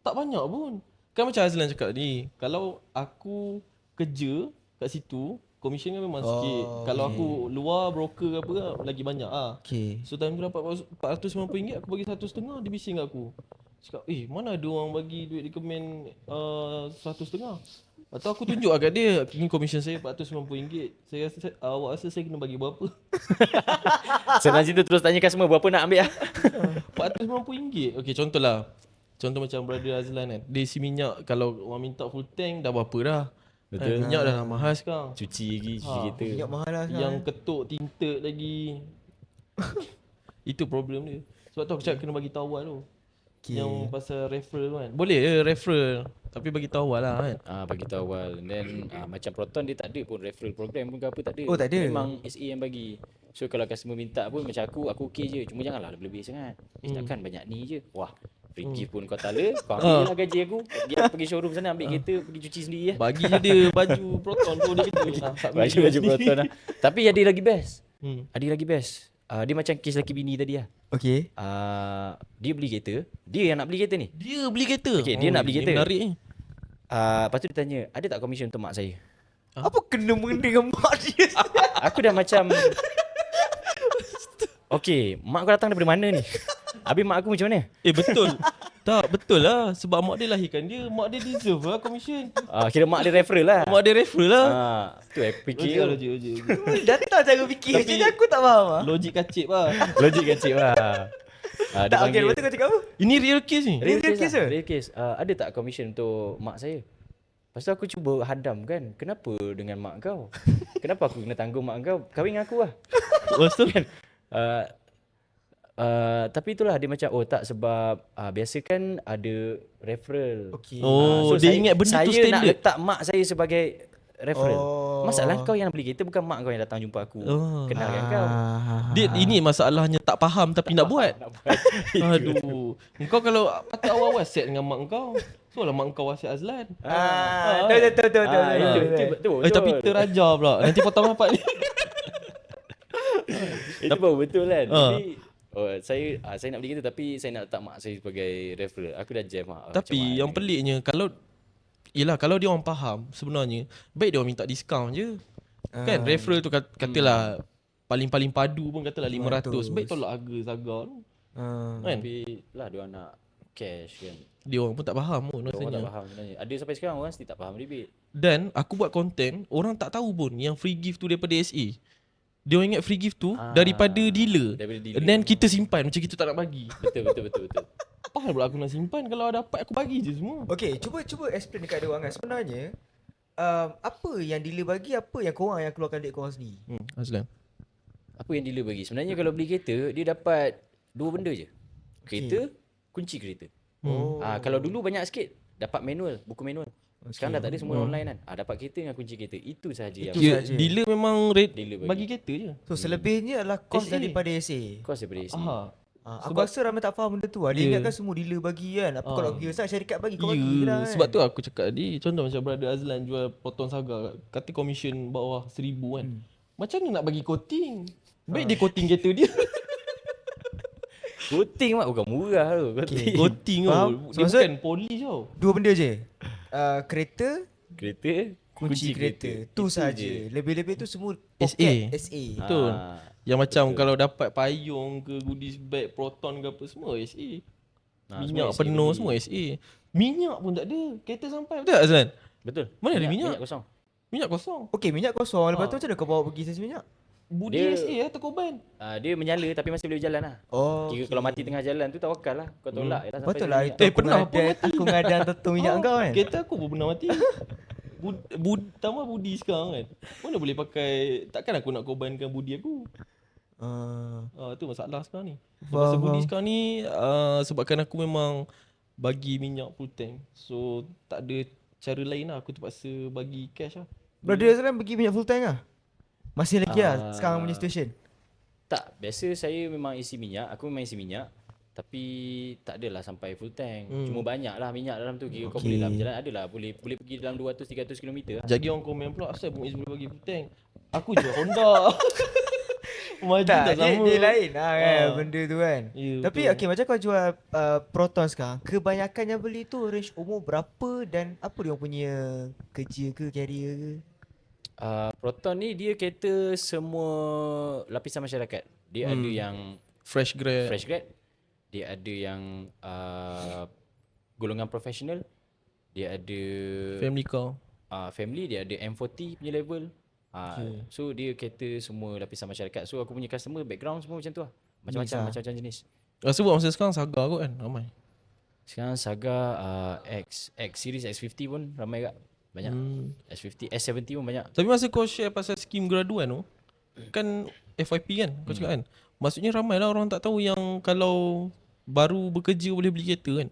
[SPEAKER 1] Tak banyak pun. Kan macam Azlan cakap ni, kalau aku kerja kat situ, commission kan memang sikit. Kalau aku luar broker ke apa kan, lagi banyak lah.
[SPEAKER 2] Okay.
[SPEAKER 1] So time tu dapat RM490, aku bagi 1.5, dia bising kat aku. Cakap, mana ada orang bagi duit recommend 1.5. Atau aku tunjuk lah kat dia, ni commission saya RM490. Saya rasa, awak rasa saya kena bagi berapa?
[SPEAKER 3] Senang cerita terus tanya customer berapa nak ambil lah.
[SPEAKER 1] RM490. Okay, contoh macam brother Azlan kan. Dia isi minyak, kalau orang minta full tank dah berapa dah.
[SPEAKER 3] Betul.
[SPEAKER 1] Minyak dah mahal sekarang.
[SPEAKER 3] Cuci lagi, cuci kereta.
[SPEAKER 2] Minyak mahal lah sekarang.
[SPEAKER 1] Yang ketuk tinted lagi. Itu problem dia. Sebab tu aku cakap kena bagi tahu awal tu. Yang pasal referral tu kan. Boleh je referral, tapi bagi tahu awal lah kan.
[SPEAKER 3] Bagi tahu awal. Then macam Proton dia tak ada pun referral program pun ke apa, tak ada.
[SPEAKER 2] Oh, tak ada?
[SPEAKER 3] Memang SA yang bagi. So kalau customer minta pun macam aku okey je. Cuma janganlah lebih-lebih sangat. Takkan banyak ni je. Wah, free gift pun kau tak ada. Kau ambil lah gaji aku. Pergi showroom sana ambil kereta, pergi cuci sendiri lah.
[SPEAKER 1] Bagi je dia baju Proton tu, dia kata
[SPEAKER 3] Baju Proton lah. Tapi ada lagi best. Ada lagi best. Dia macam kes lelaki bini tadi lah.
[SPEAKER 2] Okay.
[SPEAKER 3] Dia beli kereta. Dia yang nak beli kereta ni.
[SPEAKER 1] Dia beli kereta.
[SPEAKER 3] Okay, dia nak beli kereta.
[SPEAKER 1] Menarik ni.
[SPEAKER 3] Lepas tu dia tanya, ada tak commission untuk mak saya?
[SPEAKER 2] Apa kena mengena dengan mak dia?
[SPEAKER 3] Aku dah macam okay, mak aku datang daripada mana ni? Habis mak aku macam mana?
[SPEAKER 1] Betul. Tak, betul lah. Sebab mak dia lahirkan dia. Mak dia deserve lah commission.
[SPEAKER 3] Kira mak dia referral lah.
[SPEAKER 1] Mak dia referral lah.
[SPEAKER 3] Tu fikir
[SPEAKER 1] Logik.
[SPEAKER 2] Dah tahu cara fikir.
[SPEAKER 1] Tapi-
[SPEAKER 2] Jadi aku tak faham lah.
[SPEAKER 1] Logik kacip lah.
[SPEAKER 3] logik kecil lah.
[SPEAKER 2] Tak, okay, lepas tu kau cakap apa?
[SPEAKER 1] Ini real case ni.
[SPEAKER 2] Real case
[SPEAKER 3] lah.
[SPEAKER 2] ke?
[SPEAKER 3] Real case. Ada tak commission untuk mak saya? Lepas tu aku cuba hadam kan. Kenapa dengan mak kau? Kenapa aku kena tanggung mak kau? Kahwin dengan aku lah.
[SPEAKER 1] Lepas tu
[SPEAKER 3] Kan? Tapi itulah dia macam tak sebab biasa kan ada referral.
[SPEAKER 2] Okay.
[SPEAKER 1] Oh, dia ingat benda tu
[SPEAKER 3] saya nak
[SPEAKER 1] standard.
[SPEAKER 3] letak mak saya sebagai referral.
[SPEAKER 2] Oh.
[SPEAKER 3] Masalah kau yang beli kereta bukan mak kau yang datang jumpa aku.
[SPEAKER 1] Oh.
[SPEAKER 3] Kenalkan kau.
[SPEAKER 1] Ini masalahnya tak faham tapi nak buat.
[SPEAKER 3] Nak buat.
[SPEAKER 1] Aduh. Kau kalau patut awal WhatsApp dengan mak kau. So lah mak kau WhatsApp Azlan.
[SPEAKER 3] Betul.
[SPEAKER 1] Tapi terajar pula. Nanti potong apa ni?
[SPEAKER 3] Itu pun betul kan. Tapi saya nak beli kereta tapi saya nak letak mak saya sebagai referral. Aku dah jam
[SPEAKER 1] Tapi yang peliknya kalau dia orang faham sebenarnya baik dia orang minta diskaun je. Kan referral tu katalah paling-paling padu pun katalah 500. Baik tolak harga Zaga tu. Kan?
[SPEAKER 3] Tapi lah dia orang nak cash kan.
[SPEAKER 1] Dia orang pun tak faham pun
[SPEAKER 3] Orang tak
[SPEAKER 1] rasanya.
[SPEAKER 3] faham sebenarnya. Ada sampai sekarang orang still tak faham rebate.
[SPEAKER 1] Dan aku buat konten, orang tak tahu pun yang free gift tu daripada SA. Dia orang ingat free gift tu daripada dealer.
[SPEAKER 3] Daripada dealer.
[SPEAKER 1] And then kita simpan macam kita tak nak bagi.
[SPEAKER 3] Betul.
[SPEAKER 1] Apa hal pula aku nak simpan kalau dapat aku bagi je semua.
[SPEAKER 2] Okay, cuba explain dekat dia orang kan. Sebenarnya apa yang dealer bagi, apa yang korang yang keluarkan duit korang sendiri?
[SPEAKER 1] Azlan.
[SPEAKER 3] Apa yang dealer bagi? Sebenarnya kalau beli kereta, dia dapat dua benda je. Kereta, kunci kereta. Kalau dulu banyak sikit, dapat manual, buku manual. Sekarang dah tak ada semua online kan. Dapat kereta dengan kunci kereta. Itu sahaja yang
[SPEAKER 1] Ya, dealer memang
[SPEAKER 3] Dealer
[SPEAKER 1] bagi kereta je.
[SPEAKER 2] So selebihnya adalah kos
[SPEAKER 1] SA.
[SPEAKER 2] daripada SA.
[SPEAKER 3] kos daripada AC.
[SPEAKER 2] Aku rasa ramai tak faham benda tu. Dia ingatkan semua dealer bagi kan. Apa kalau kira syarikat bagi kau bagi je lah kan.
[SPEAKER 1] Sebab tu aku cakap tadi, contoh macam brother Azlan jual potong saga, kata commission bawah 1,000 kan. Macam mana nak bagi coating? Baik dia coating kereta dia.
[SPEAKER 3] Coating mak bukan murah tu.
[SPEAKER 1] Coating
[SPEAKER 2] Faham?
[SPEAKER 1] tau. Dia
[SPEAKER 2] Maksud-
[SPEAKER 1] bukan polish tau.
[SPEAKER 2] Dua benda je. Kereta,
[SPEAKER 3] Kereta,
[SPEAKER 2] kunci kereta. Tu saja. Lebih-lebih tu semua
[SPEAKER 1] SA.
[SPEAKER 2] poket SA.
[SPEAKER 1] Betul. Yang macam kalau dapat payung ke goodies bag, Proton ke apa semua SA. Minyak
[SPEAKER 3] semua
[SPEAKER 1] penuh
[SPEAKER 3] bagi.
[SPEAKER 1] semua SA. Minyak pun tak ada. Kereta sampai betul tak Azlan?
[SPEAKER 3] Betul.
[SPEAKER 1] Mana ada minyak?
[SPEAKER 3] Minyak kosong.
[SPEAKER 1] Minyak kosong.
[SPEAKER 2] Okey, minyak kosong. Lepas tu macam mana kau bawa pergi stesen minyak?
[SPEAKER 1] Budi
[SPEAKER 3] Dia-
[SPEAKER 1] SA lah terkoban.
[SPEAKER 3] Dia menyala tapi masih boleh berjalan lah.
[SPEAKER 2] Oh.
[SPEAKER 3] Kira kalau mati tengah jalan tu tawakal lah. Kau tolak je lah sampai
[SPEAKER 2] Betul lah
[SPEAKER 3] minyak.
[SPEAKER 2] itu. Aku
[SPEAKER 1] pernah pun
[SPEAKER 2] ngadan-
[SPEAKER 1] mati.
[SPEAKER 2] Aku ngadan tentu minyak kau kan.
[SPEAKER 1] Kereta aku pun pernah mati. Tambah Budi sekarang kan. Mana boleh pakai, takkan aku nak korbankan Budi aku. Tu masalah sekarang ni. Masa Budi sekarang ni sebabkan aku memang bagi minyak full tank. So tak ada cara lain lah, aku terpaksa bagi cash lah.
[SPEAKER 2] Brother Azlan pergi minyak full tank lah. Masih lagi lah sekarang punya station.
[SPEAKER 3] Tak, biasa saya memang isi minyak. Aku memang isi minyak. Tapi tak adalah sampai full tank. Cuma banyak lah minyak dalam tu. Kira kau boleh lah berjalan. Adalah boleh pergi dalam 200-300 km lah.
[SPEAKER 1] Jadi orang komen pula, asal Muiz boleh bagi full tank? Aku je Honda. Maju tak sama.
[SPEAKER 2] dia lain lah kan benda tu kan.
[SPEAKER 1] Ya,
[SPEAKER 2] Tapi
[SPEAKER 1] betul.
[SPEAKER 2] okey, macam kau jual Proton sekarang, kebanyakan yang beli tu range umur berapa dan apa dia orang punya kerja ke, carrier ke?
[SPEAKER 3] Proton ni dia kereta semua lapisan masyarakat. Dia ada yang
[SPEAKER 1] Fresh grad.
[SPEAKER 3] fresh grad. Dia ada yang golongan profesional. Dia ada
[SPEAKER 1] Family car.
[SPEAKER 3] family. Dia ada M40 punya level. So dia kereta semua lapisan masyarakat. So aku punya customer background semua macam tu lah. Macam-macam jenis.
[SPEAKER 1] Rasa buat masa sekarang Saga kot kan ramai.
[SPEAKER 3] Sekarang Saga X series X50 pun ramai kat. Banyak. S50, S70 pun banyak.
[SPEAKER 1] Tapi masa kau share pasal skim graduan tu, kan FYP kan kau cakap kan. Maksudnya ramai lah orang tak tahu yang kalau baru bekerja boleh beli kereta kan.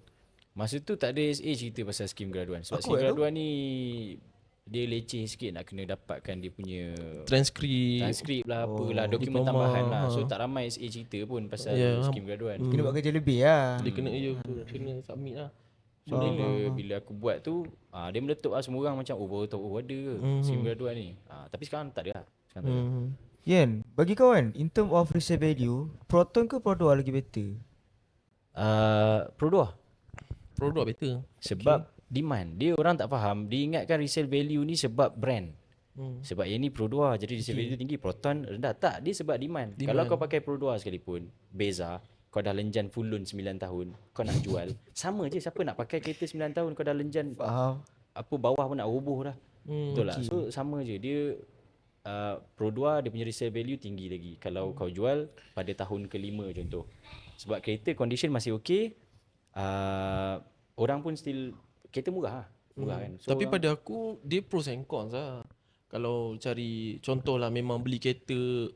[SPEAKER 3] Masa tu tak ada SA cerita pasal skim graduan. Sebab
[SPEAKER 2] Aku
[SPEAKER 3] skim
[SPEAKER 2] tak tahu.
[SPEAKER 3] graduan ni dia leceh sikit nak kena dapatkan dia punya transkrip lah apalah dokumen
[SPEAKER 1] diploma,
[SPEAKER 3] tambahan lah. So tak ramai SA cerita pun pasal skim graduan.
[SPEAKER 2] Kena buat kerja lebih lah.
[SPEAKER 1] Dia kena kena submit lah.
[SPEAKER 3] So bila aku buat tu dia meletup lah semua orang macam baru tahu ada ke skim graduan ni. Tapi sekarang tak ada lah. Sekarang tak ada.
[SPEAKER 2] Yen, bagi kau kan, in term of resale value, Proton ke Pro 2 lagi better?
[SPEAKER 3] Pro 2
[SPEAKER 1] Produk better.
[SPEAKER 3] sebab demand. Dia orang tak faham, dia ingatkan resale value ni sebab brand. Sebab yang ni Pro 2 jadi resale value tinggi, Proton rendah. Tak, dia sebab demand. Kalau kau pakai Pro 2 sekalipun, Beza, kau dah lenjan full loan 9 tahun, kau nak jual, sama je siapa nak pakai kereta 9 tahun kau dah lenjan
[SPEAKER 2] Faham.
[SPEAKER 3] apa bawah pun nak roboh dah. Betul lah. So sama je dia Pro 2 dia punya resale value tinggi lagi kalau kau jual pada tahun ke-5 contoh. Sebab kereta condition masih okey, orang pun still kereta murah lah. Murah kan. So
[SPEAKER 1] Tapi pada aku dia pros and cons lah. Kalau cari contoh lah memang beli kereta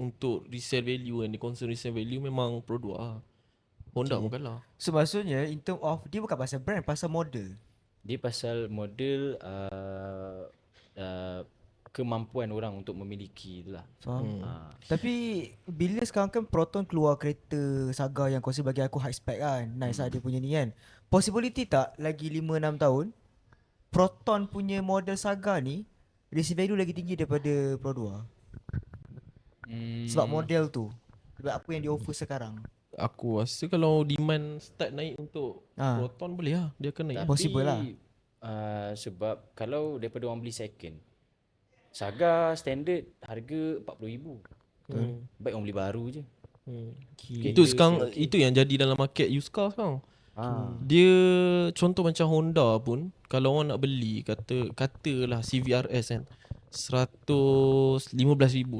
[SPEAKER 1] untuk resale value kan, dia concern resale value memang Pro 2 lah. Honda pun kalah.
[SPEAKER 2] So maksudnya in term of dia bukan pasal brand, pasal model.
[SPEAKER 3] Dia pasal model kemampuan orang untuk memiliki itulah.
[SPEAKER 2] Faham?
[SPEAKER 3] Tapi
[SPEAKER 2] Tapi bila sekarang kan Proton keluar kereta Saga yang consider bagi aku high spec kan. Nice lah dia punya ni kan. Possibility tak lagi 5-6 tahun Proton punya model Saga ni resale value lagi tinggi daripada Pro 2. Sebab model tu. Sebab apa yang dia offer sekarang.
[SPEAKER 1] Aku rasa kalau demand start naik untuk Proton boleh lah, dia akan naik.
[SPEAKER 3] tapi,
[SPEAKER 2] possible lah.
[SPEAKER 3] Sebab kalau daripada orang beli second, Saga standard harga RM40,000. Baik orang beli baru je.
[SPEAKER 2] Okay.
[SPEAKER 1] Itu sekarang itu yang jadi dalam market used car sekarang. Dia contoh macam Honda pun kalau orang nak beli katalah CVRS kan 115,000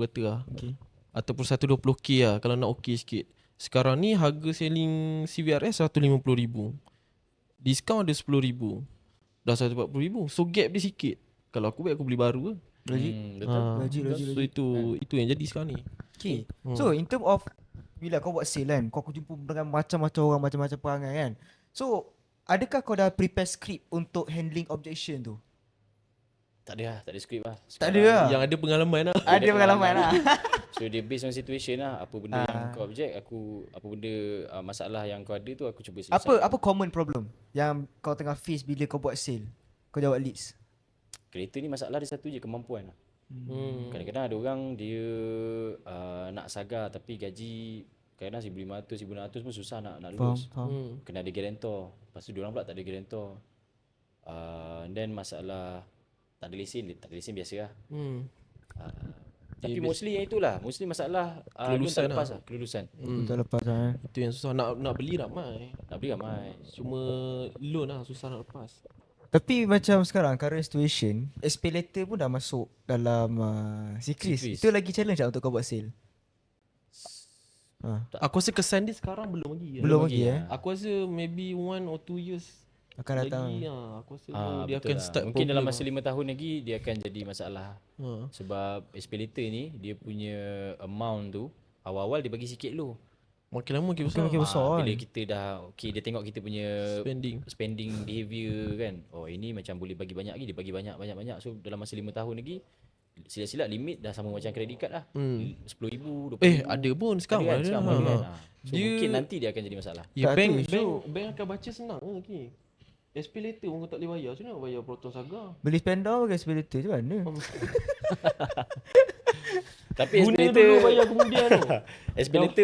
[SPEAKER 1] kata lah.
[SPEAKER 2] Okay.
[SPEAKER 1] Ataupun 120k lah kalau nak okey sikit. Sekarang ni harga selling CVRS 150,000. Diskaun ada 10,000. Dah 140,000. So gap dia sikit. Kalau aku baik aku beli baru lah.
[SPEAKER 3] Betul.
[SPEAKER 1] So itu yang jadi sekarang ni.
[SPEAKER 2] Okay. So in term of bila kau buat sale kan, kau jumpa dengan macam-macam orang, macam-macam perangai kan. So adakah kau dah prepare script untuk handling objection tu?
[SPEAKER 3] Tak ada skrip lah.
[SPEAKER 2] Tak ada lah.
[SPEAKER 1] Yang ada pengalaman lah.
[SPEAKER 2] Ada pengalaman lah.
[SPEAKER 3] So dia based on situation lah. Apa benda yang kau object, apa benda masalah yang kau ada tu aku cuba selesai.
[SPEAKER 2] Apa common problem yang kau tengah face bila kau buat sale? Kau jawab leads.
[SPEAKER 3] Kereta ni masalah dia satu je, kemampuan lah. Kadang-kadang ada orang dia nak Saga tapi gaji kadang-kadang 1,500, 1,600 pun susah nak lulus.
[SPEAKER 2] Faham.
[SPEAKER 3] Kena ada guarantor. Lepas tu diorang pula tak ada guarantor. And then masalah tak ada lesen biasa lah. Tapi mostly yang itulah. Mostly masalah
[SPEAKER 1] Kelulusan
[SPEAKER 3] loan tak lepas lah. Kelulusan.
[SPEAKER 2] Tak lepas lah.
[SPEAKER 1] Itu yang susah nak beli ramai.
[SPEAKER 3] Nak beli ramai.
[SPEAKER 1] Cuma loan lah susah nak lepas.
[SPEAKER 2] Tapi macam sekarang current situation, SPay letter pun dah masuk dalam Sikris.
[SPEAKER 3] Sikris.
[SPEAKER 2] Itu lagi challenge tak untuk kau buat sale?
[SPEAKER 1] Aku rasa kesan dia sekarang belum lagi.
[SPEAKER 2] Belum lagi
[SPEAKER 1] Aku rasa maybe 1 or 2 years
[SPEAKER 2] akan datang.
[SPEAKER 1] lagi aku rasa baru dia
[SPEAKER 3] betul
[SPEAKER 1] akan
[SPEAKER 3] lah.
[SPEAKER 1] start
[SPEAKER 3] Mungkin dalam
[SPEAKER 1] problem
[SPEAKER 3] masa 5 tahun lagi dia akan jadi masalah. Sebab SPay ni dia punya amount tu awal-awal dia bagi sikit dulu.
[SPEAKER 1] Makin lama makin besar.
[SPEAKER 2] Makin besar kan.
[SPEAKER 3] Bila kita dah dia tengok kita punya
[SPEAKER 1] Spending.
[SPEAKER 3] behavior kan. Oh ini macam boleh bagi banyak lagi, dia bagi banyak. So dalam masa 5 tahun lagi silap-silap limit dah sama macam credit card lah. 10,000, 20,000.
[SPEAKER 1] Ada pun sekarang
[SPEAKER 3] Ada kan? Sekarang ada kan? So
[SPEAKER 1] Dia-
[SPEAKER 3] mungkin nanti dia akan jadi masalah.
[SPEAKER 1] Ya,
[SPEAKER 2] Tak
[SPEAKER 1] bank,
[SPEAKER 2] tu,
[SPEAKER 1] bank, bank akan baca senang lagi. SP letter pun kau tak boleh bayar. Macam mana nak bayar Proton Saga?
[SPEAKER 2] Beli spender pakai SPay letter macam mana?
[SPEAKER 3] Tapi
[SPEAKER 1] Guna
[SPEAKER 3] SPay
[SPEAKER 1] dulu bayar kemudian tu.
[SPEAKER 3] SPay letter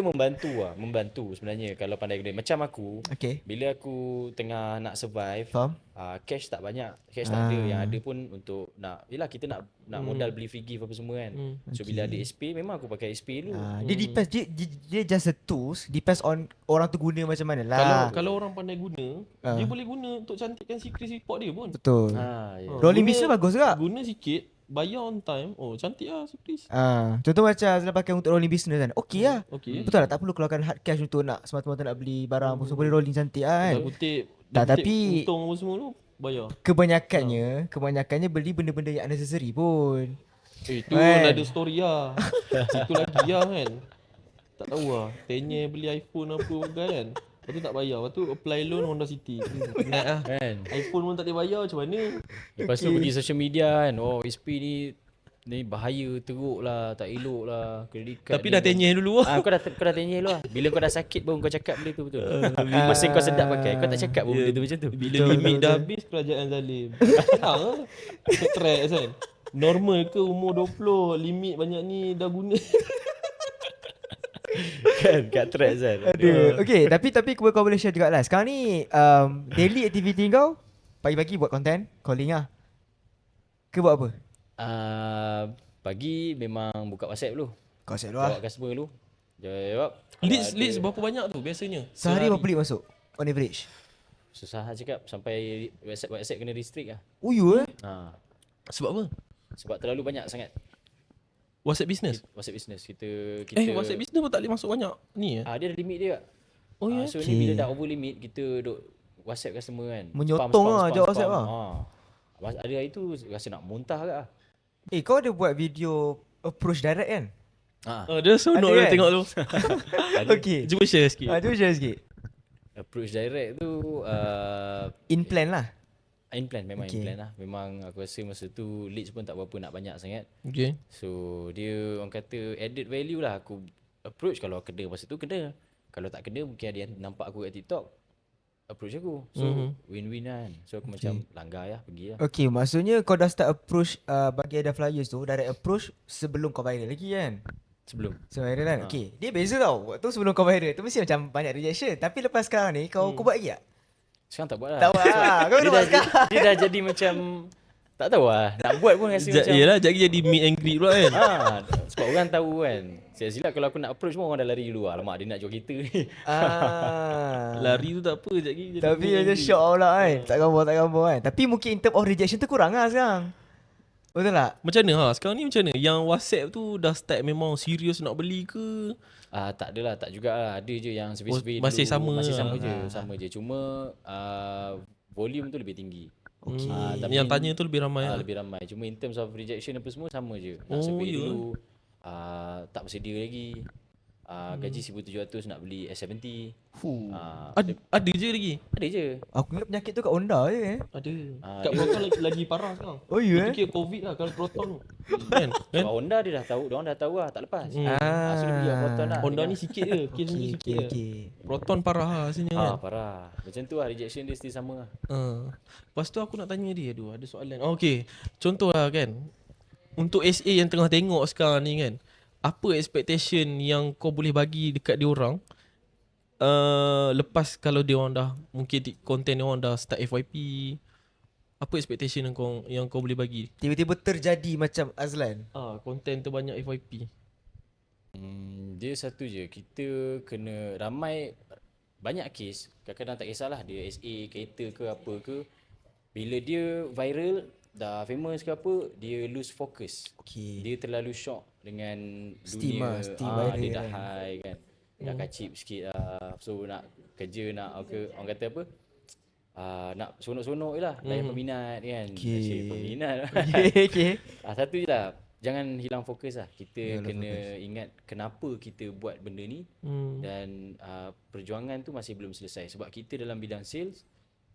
[SPEAKER 3] membantu sebenarnya kalau pandai guna. Macam aku,
[SPEAKER 2] Okay.
[SPEAKER 3] bila aku tengah nak survive,
[SPEAKER 2] Faham?
[SPEAKER 3] cash tak banyak. Cash tak ada. Yang ada pun untuk yelah kita nak modal beli free gift apa semua kan. So bila ada SP, memang aku pakai SP dulu.
[SPEAKER 2] Dia depends dia just a tools, depends on orang tu guna macam mana lah.
[SPEAKER 1] Kalau orang pandai guna, dia boleh guna untuk cantikkan secret report dia pun.
[SPEAKER 2] Betul.
[SPEAKER 3] Ya.
[SPEAKER 2] Rolling
[SPEAKER 1] Guna-
[SPEAKER 2] business bagus juga.
[SPEAKER 1] Guna sikit, bayar on time. Oh, cantik lah secret.
[SPEAKER 2] Contoh macam Azlan pakai untuk rolling business kan. Okey lah.
[SPEAKER 1] Okey.
[SPEAKER 2] Betul lah, tak perlu keluarkan hard cash untuk nak semata-mata nak beli barang apa, so boleh rolling cantik lah kan.
[SPEAKER 1] Dah kutip,
[SPEAKER 2] Tak,
[SPEAKER 1] dah kutip
[SPEAKER 2] tapi-
[SPEAKER 1] untung apa semua tu, bayar.
[SPEAKER 2] Kebanyakannya beli benda-benda yang unnecessary pun.
[SPEAKER 1] Itu
[SPEAKER 2] Kan?
[SPEAKER 1] ada story lah. Itu lagi lah kan. Tak tahu lah. 10 year beli iPhone apa kan. Lepas tu tak bayar. Lepas tu apply loan Honda City. Penat lah.
[SPEAKER 3] Kan?
[SPEAKER 1] iPhone pun tak boleh bayar macam mana.
[SPEAKER 3] Lepas tu pergi social media kan. Oh SP ni bahaya, teruk lah, tak elok lah, credit card.
[SPEAKER 1] Tapi dah 10 year dulu lah.
[SPEAKER 3] Kau dah tanya dulu lah. Bila kau dah sakit baru kau cakap benda tu betul. Masa kau sedap pakai, kau tak cakap pun benda tu macam tu.
[SPEAKER 1] Bila limit dah habis, kerajaan zalim. Senang lah. Track kan. Normal ke umur 20, limit banyak ni dah guna.
[SPEAKER 3] Kan kat track Zal.
[SPEAKER 2] Aduh. Okay, tapi kau boleh share jugalah. Sekarang ni daily activity kau pagi-pagi buat content, calling lah. Ke buat apa?
[SPEAKER 3] Pagi memang buka WhatsApp dulu.
[SPEAKER 2] Kau share dulu
[SPEAKER 3] Jawab
[SPEAKER 2] lah.
[SPEAKER 3] customer dulu. Jawab.
[SPEAKER 1] Leads berapa banyak tu biasanya?
[SPEAKER 2] Sehari berapa lead masuk? On average?
[SPEAKER 3] Susah lah cakap sampai WhatsApp kena restrict lah.
[SPEAKER 2] Oh you
[SPEAKER 1] Sebab apa?
[SPEAKER 3] Sebab terlalu banyak sangat
[SPEAKER 1] WhatsApp business?
[SPEAKER 3] WhatsApp business. Kita
[SPEAKER 1] WhatsApp business pun tak boleh masuk banyak ni
[SPEAKER 3] dia ada limit dia.
[SPEAKER 1] Oh ya?
[SPEAKER 3] So ni bila dah over limit kita duk WhatsApp customer kan.
[SPEAKER 2] Menyotong lah jawab WhatsApp lah.
[SPEAKER 3] Ada hari tu rasa nak muntah ke lah.
[SPEAKER 2] Kau ada buat video approach direct kan?
[SPEAKER 1] Dia seronok
[SPEAKER 2] Ada
[SPEAKER 1] dia
[SPEAKER 2] kan?
[SPEAKER 1] tengok tu.
[SPEAKER 2] Okay.
[SPEAKER 1] Cuba share sikit.
[SPEAKER 2] Cuba share sikit.
[SPEAKER 3] Approach direct tu
[SPEAKER 2] In plan lah.
[SPEAKER 3] in plan, memang
[SPEAKER 2] Okay.
[SPEAKER 3] in plan lah. Memang aku rasa masa tu leads pun tak berapa nak banyak sangat.
[SPEAKER 1] Okay.
[SPEAKER 3] So dia orang kata added value lah. Aku approach, kalau kena masa tu kena. Kalau tak kena mungkin ada yang nampak aku kat TikTok, approach aku. So win-win kan. So aku macam langgar ya, pergi lah.
[SPEAKER 2] Okay, maksudnya kau dah start approach bagi ada flyers tu, direct approach sebelum kau viral lagi kan?
[SPEAKER 3] Sebelum.
[SPEAKER 2] So viral kan? Okay, dia beza tau. Waktu sebelum kau viral tu mesti macam banyak rejection. Tapi lepas sekarang ni kau buat lagi tak?
[SPEAKER 3] Sekarang tak buat lah.
[SPEAKER 2] Tak buat lah. Kau kena buat sekarang.
[SPEAKER 3] Dia dah jadi macam tak tahu lah. Nak buat pun rasa macam
[SPEAKER 1] Yelah, jadi meet and greet pula kan.
[SPEAKER 3] sebab orang tahu kan. Silap kalau aku nak approach pun orang dah lari dulu. Alamak, dia nak jual kereta ni.
[SPEAKER 1] Lari tu tak apa, sekejap lagi jadi
[SPEAKER 2] Tapi
[SPEAKER 1] meet and
[SPEAKER 2] macam
[SPEAKER 1] greet.
[SPEAKER 2] shock pula kan. Tak gambar kan. Tapi mungkin in term of rejection tu kurang lah sekarang. Betul tak?
[SPEAKER 1] Macam mana sekarang ni macam mana? Yang WhatsApp tu dah start memang serius nak beli ke?
[SPEAKER 3] Tak adalah, tak jugalah. Ada je yang survey-survey
[SPEAKER 1] masih
[SPEAKER 3] dulu,
[SPEAKER 1] sama
[SPEAKER 3] masih
[SPEAKER 1] lah.
[SPEAKER 3] sama je, sama je. Cuma volume tu lebih tinggi.
[SPEAKER 1] Okay.
[SPEAKER 3] Tapi
[SPEAKER 1] Yang tanya tu lebih ramai lah.
[SPEAKER 3] lebih ramai. Cuma in terms of rejection apa semua sama je. Nak
[SPEAKER 1] Oh,
[SPEAKER 3] survey
[SPEAKER 1] ya.
[SPEAKER 3] dulu, tak bersedia lagi. Gaji 1,700 nak beli S70.
[SPEAKER 1] Ada je lagi.
[SPEAKER 3] Ada je.
[SPEAKER 2] Aku ingat penyakit tu kat Honda je
[SPEAKER 1] Ada. Kat Proton lagi parah sekarang.
[SPEAKER 2] Oh ya
[SPEAKER 1] Itu kira COVID lah kalau Proton tu. Kan?
[SPEAKER 3] Sebab Honda dia dah tahu, diorang dah tahu lah, tak lepas. So dia pergi lah Proton lah.
[SPEAKER 1] Honda ni sikit je. Kes ni sikit je. Proton parah lah rasanya kan.
[SPEAKER 3] Parah. Macam tu lah, rejection dia still sama lah.
[SPEAKER 1] Lepas tu aku nak tanya dia, ada soalan. Okay, contoh lah kan, untuk SA yang tengah tengok sekarang ni kan, apa expectation yang kau boleh bagi dekat dia orang lepas kalau dia orang dah, mungkin content dia orang dah start FYP, apa expectation yang kau boleh bagi?
[SPEAKER 2] Tiba-tiba terjadi macam Azlan.
[SPEAKER 1] Content terbanyak FYP.
[SPEAKER 3] Dia satu je, kita kena ramai, banyak kes. Kadang-kadang tak kisahlah dia SA, kereta ke apa ke, bila dia viral, dah famous ke apa, dia lose focus.
[SPEAKER 2] Okay.
[SPEAKER 3] Dia terlalu shock dengan
[SPEAKER 2] Steam
[SPEAKER 3] dunia.
[SPEAKER 2] lah, steam viral
[SPEAKER 3] Dia dah
[SPEAKER 2] kan.
[SPEAKER 3] high kan. Dah kacip sikit lah. So nak kerja, nak orang kata apa, nak seronok-seronok je lah, layan peminat kan.
[SPEAKER 2] Okay.
[SPEAKER 3] Asyik peminat.
[SPEAKER 2] Okay.
[SPEAKER 3] Satu je lah, jangan hilang fokus lah. Kita kena ingat kenapa kita buat benda ni. Dan perjuangan tu masih belum selesai. Sebab kita dalam bidang sales,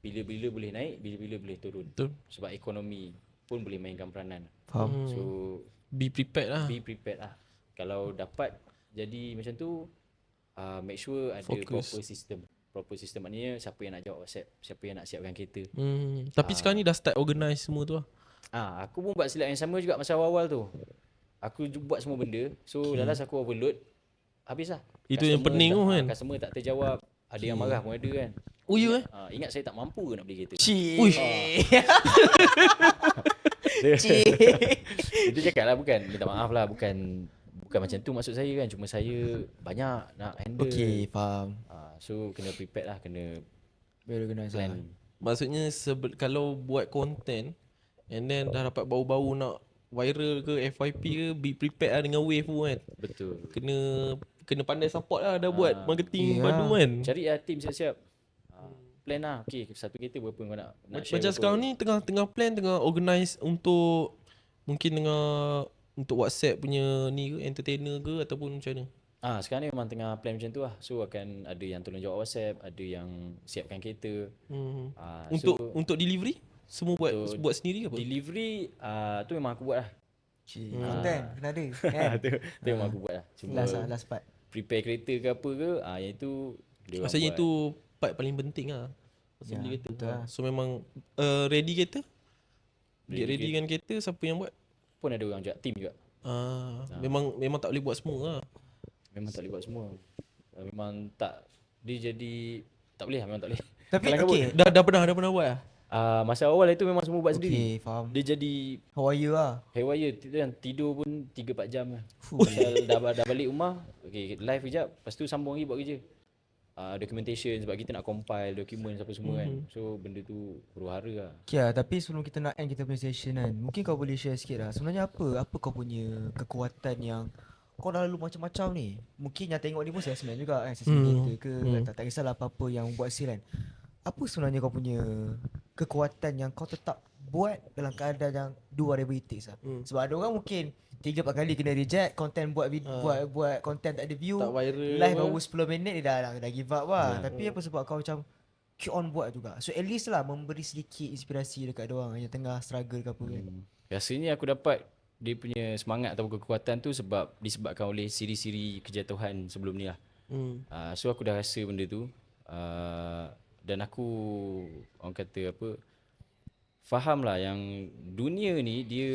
[SPEAKER 3] bila-bila boleh naik, bila-bila boleh turun.
[SPEAKER 1] Betul.
[SPEAKER 3] Sebab ekonomi pun boleh mainkan peranan.
[SPEAKER 2] Faham.
[SPEAKER 3] So
[SPEAKER 1] Be prepared lah.
[SPEAKER 3] be prepared lah. Kalau dapat jadi macam tu, make sure ada
[SPEAKER 1] Fokus.
[SPEAKER 3] proper system. Maknanya siapa yang nak jawab WhatsApp, siapa yang nak siapkan kereta.
[SPEAKER 1] Tapi sekarang ni dah start organize semua tu lah.
[SPEAKER 3] Aku pun buat silap yang sama juga masa awal-awal tu. Aku buat semua benda. So last aku overload, habis lah.
[SPEAKER 1] Itu yang pening tu kan.
[SPEAKER 3] Customer tak terjawab. Ada yang marah pun ada kan.
[SPEAKER 1] Oh ya
[SPEAKER 3] Ingat saya tak mampu ke nak beli kereta.
[SPEAKER 1] Uish.
[SPEAKER 3] Dia cakap lah, bukan, minta maaf lah, bukan macam tu maksud saya kan. Cuma saya banyak nak handle.
[SPEAKER 2] Okay, faham.
[SPEAKER 3] So kena prepare lah, kena
[SPEAKER 2] Very organized
[SPEAKER 3] plan.
[SPEAKER 2] lah.
[SPEAKER 1] Maksudnya kalau buat content and then dah dapat bau-bau nak viral ke FYP ke, be prepared lah dengan wave tu kan.
[SPEAKER 3] Betul.
[SPEAKER 1] Kena pandai support lah, dah buat marketing
[SPEAKER 2] Yeah.
[SPEAKER 1] padu kan.
[SPEAKER 3] Cari lah team siap-siap. Plan lah. Okay, satu kereta berapa kau nak share
[SPEAKER 1] Macam
[SPEAKER 3] berapa.
[SPEAKER 1] sekarang ni tengah plan, tengah organize untuk mungkin untuk WhatsApp punya ni ke, entertainer ke ataupun macam mana?
[SPEAKER 3] Sekarang ni memang tengah plan macam tu lah. So akan ada yang tolong jawab WhatsApp, ada yang siapkan kereta.
[SPEAKER 1] Untuk delivery semua buat sendiri ke apa?
[SPEAKER 3] Delivery tu memang aku buat lah.
[SPEAKER 2] Content kena ada kan.
[SPEAKER 3] tu memang aku buat lah. Cuma
[SPEAKER 2] Last part.
[SPEAKER 3] prepare kereta ke apa ke, yang itu dia orang
[SPEAKER 1] Rasanya
[SPEAKER 3] buat.
[SPEAKER 1] itu part paling penting lah. Pasal
[SPEAKER 2] Ya,
[SPEAKER 1] beli kereta.
[SPEAKER 2] betul lah.
[SPEAKER 1] So memang ready kereta? Get ready dengan kereta, siapa yang buat?
[SPEAKER 3] Pun ada orang juga, team juga.
[SPEAKER 1] Memang tak boleh buat semua lah.
[SPEAKER 3] Memang tak boleh buat semua. Memang tak, dia jadi tak boleh lah, memang tak boleh.
[SPEAKER 2] Tapi
[SPEAKER 3] Kelang
[SPEAKER 2] okay.
[SPEAKER 1] Dah pernah buat lah.
[SPEAKER 3] Masa awal itu memang semua buat sendiri.
[SPEAKER 2] Okay, faham.
[SPEAKER 3] Dia jadi
[SPEAKER 2] How are you lah?
[SPEAKER 3] haywire, tidur pun 3-4 jam lah. Pasal dah balik rumah, okay, live kejap, lepas tu sambung lagi buat kerja. Documentation, sebab kita nak compile dokumen apa semua kan. So benda tu huru-hara lah.
[SPEAKER 2] Okay lah, tapi sebelum kita nak end kita punya session kan, mungkin kau boleh share sikit lah. Sebenarnya apa kau punya kekuatan yang kau dah lalu macam-macam ni. Mungkin yang tengok ni pun salesman juga kan, salesman kereta ke, tak kisahlah apa-apa yang buat sale kan. Apa sebenarnya kau punya kekuatan yang kau tetap buat dalam keadaan yang do whatever it takes lah. Sebab ada orang mungkin 3-4 kali kena reject, content buat buat content tak ada view,
[SPEAKER 1] Tak viral
[SPEAKER 2] live
[SPEAKER 1] apa.
[SPEAKER 2] baru 10 minit dia dah give up lah. Tapi apa sebab kau macam keep on buat juga. So at least lah memberi sedikit inspirasi dekat diorang yang tengah struggle ke apa kan.
[SPEAKER 3] Rasanya aku dapat dia punya semangat atau kekuatan tu disebabkan oleh siri-siri kejatuhan sebelum ni lah. So aku dah rasa benda tu. Dan aku orang kata apa, faham lah yang dunia ni dia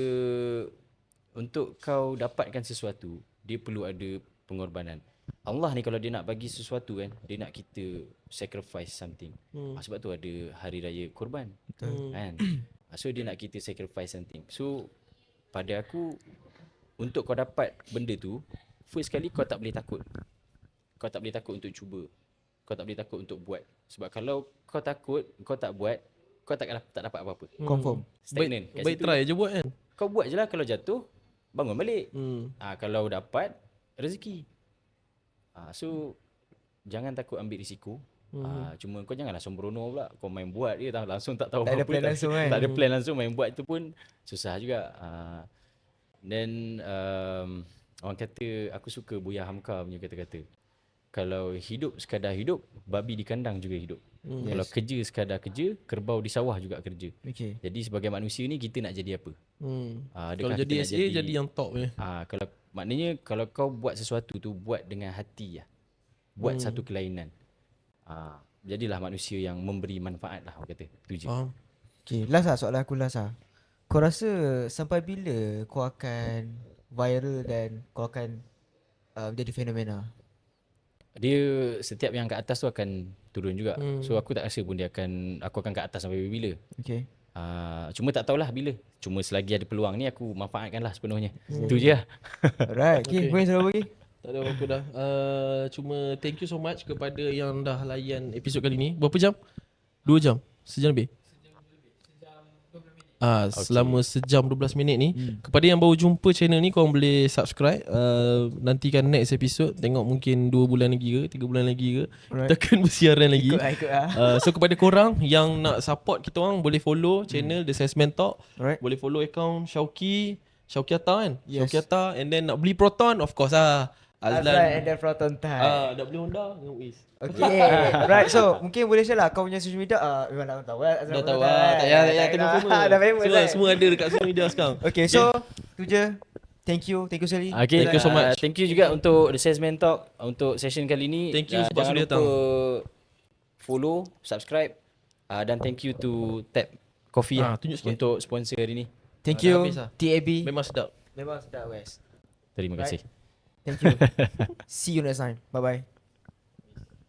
[SPEAKER 3] untuk kau dapatkan sesuatu dia perlu ada pengorbanan. Allah ni kalau dia nak bagi sesuatu kan, dia nak kita sacrifice something. Sebab tu ada hari raya korban. Kan? So dia nak kita sacrifice something. So pada aku, untuk kau dapat benda tu, first kali kau tak boleh takut. Kau tak boleh takut untuk cuba. Kau tak boleh takut untuk buat. Sebab kalau kau takut, kau tak buat, kau tak dapat apa-apa.
[SPEAKER 2] Confirm.
[SPEAKER 3] Stagnan kat
[SPEAKER 1] Baik
[SPEAKER 3] situ.
[SPEAKER 1] try je buat kan.
[SPEAKER 3] Kau buat je lah, kalau jatuh bangun balik. Kalau dapat rezeki. So jangan takut ambil risiko. Cuma kau janganlah sembrono pula. Kau main buat je langsung tak tahu
[SPEAKER 2] Tak ada
[SPEAKER 3] apa-apa.
[SPEAKER 2] plan langsung kan.
[SPEAKER 3] Tak ada plan langsung, main buat tu pun susah juga. Dan orang kata, aku suka Buya Hamka punya kata-kata. Kalau hidup sekadar hidup, babi di kandang juga hidup. Kalau kerja sekadar kerja, kerbau di sawah juga kerja.
[SPEAKER 2] Okay.
[SPEAKER 3] Jadi sebagai manusia ni kita nak jadi apa?
[SPEAKER 1] Kalau
[SPEAKER 3] Adakah
[SPEAKER 1] jadi
[SPEAKER 3] kita nak
[SPEAKER 1] SA jadi yang top je.
[SPEAKER 3] Kalau maknanya kalau kau buat sesuatu tu buat dengan hati lah. Buat satu kelainan. Jadilah manusia yang memberi manfaat lah, orang kata. Tu je.
[SPEAKER 1] Faham.
[SPEAKER 2] Okay, last lah soalan aku last lah. Kau rasa sampai bila kau akan viral dan kau akan jadi fenomena?
[SPEAKER 3] Dia setiap yang kat atas tu akan turun juga. So aku tak rasa pun aku akan kat atas sampai bila.
[SPEAKER 2] Okay.
[SPEAKER 3] Cuma tak tahulah bila. Cuma selagi ada peluang ni aku manfaatkanlah sepenuhnya. Tu je lah.
[SPEAKER 2] Alright. Okay, boleh selalu bagi.
[SPEAKER 1] Tak ada apa-apa dah. Cuma thank you so much kepada yang dah layan episod kali ni. Berapa jam? 2 jam? Sejam lebih? Selama sejam 12 minit ni. Kepada yang baru jumpa channel ni, korang boleh subscribe. Nantikan next episode. Tengok mungkin 2 bulan lagi ke 3 bulan lagi ke.
[SPEAKER 2] Alright.
[SPEAKER 1] Kita akan bersiaran lagi.
[SPEAKER 2] Ikut lah.
[SPEAKER 1] So kepada korang yang nak support kita orang, boleh follow channel The Salesman Talk.
[SPEAKER 2] Alright.
[SPEAKER 1] Boleh follow account Syauqi Atta kan.
[SPEAKER 2] Yes.
[SPEAKER 1] Syauqi Atta. And then nak beli Proton, of course
[SPEAKER 2] Azlan and then Proton time.
[SPEAKER 1] nak beli Honda dengan Wiz.
[SPEAKER 2] Okay. Right, so mungkin boleh share lah kau punya social media. Memang nak tahu lah.
[SPEAKER 1] Dah tahu tak payah kena famous.
[SPEAKER 2] Dah famous kan.
[SPEAKER 1] Semua ada dekat social media sekarang.
[SPEAKER 2] Okay, so tu je. Thank you sekali.
[SPEAKER 3] Okay,
[SPEAKER 1] Thank you so much.
[SPEAKER 3] Thank you juga untuk The Salesman Talk untuk session kali ni.
[SPEAKER 1] Thank you sebab
[SPEAKER 3] jangan
[SPEAKER 1] sudah
[SPEAKER 3] lupa follow, subscribe, dan thank you to Tap Coffee
[SPEAKER 1] tunjuk sikit.
[SPEAKER 3] untuk sponsor hari ni.
[SPEAKER 2] Thank
[SPEAKER 1] Dah
[SPEAKER 2] you
[SPEAKER 1] habis lah.
[SPEAKER 2] TAB.
[SPEAKER 1] Memang sedap.
[SPEAKER 2] Memang sedap West.
[SPEAKER 3] Terima kasih.
[SPEAKER 2] Thank you. See you next time. Bye bye.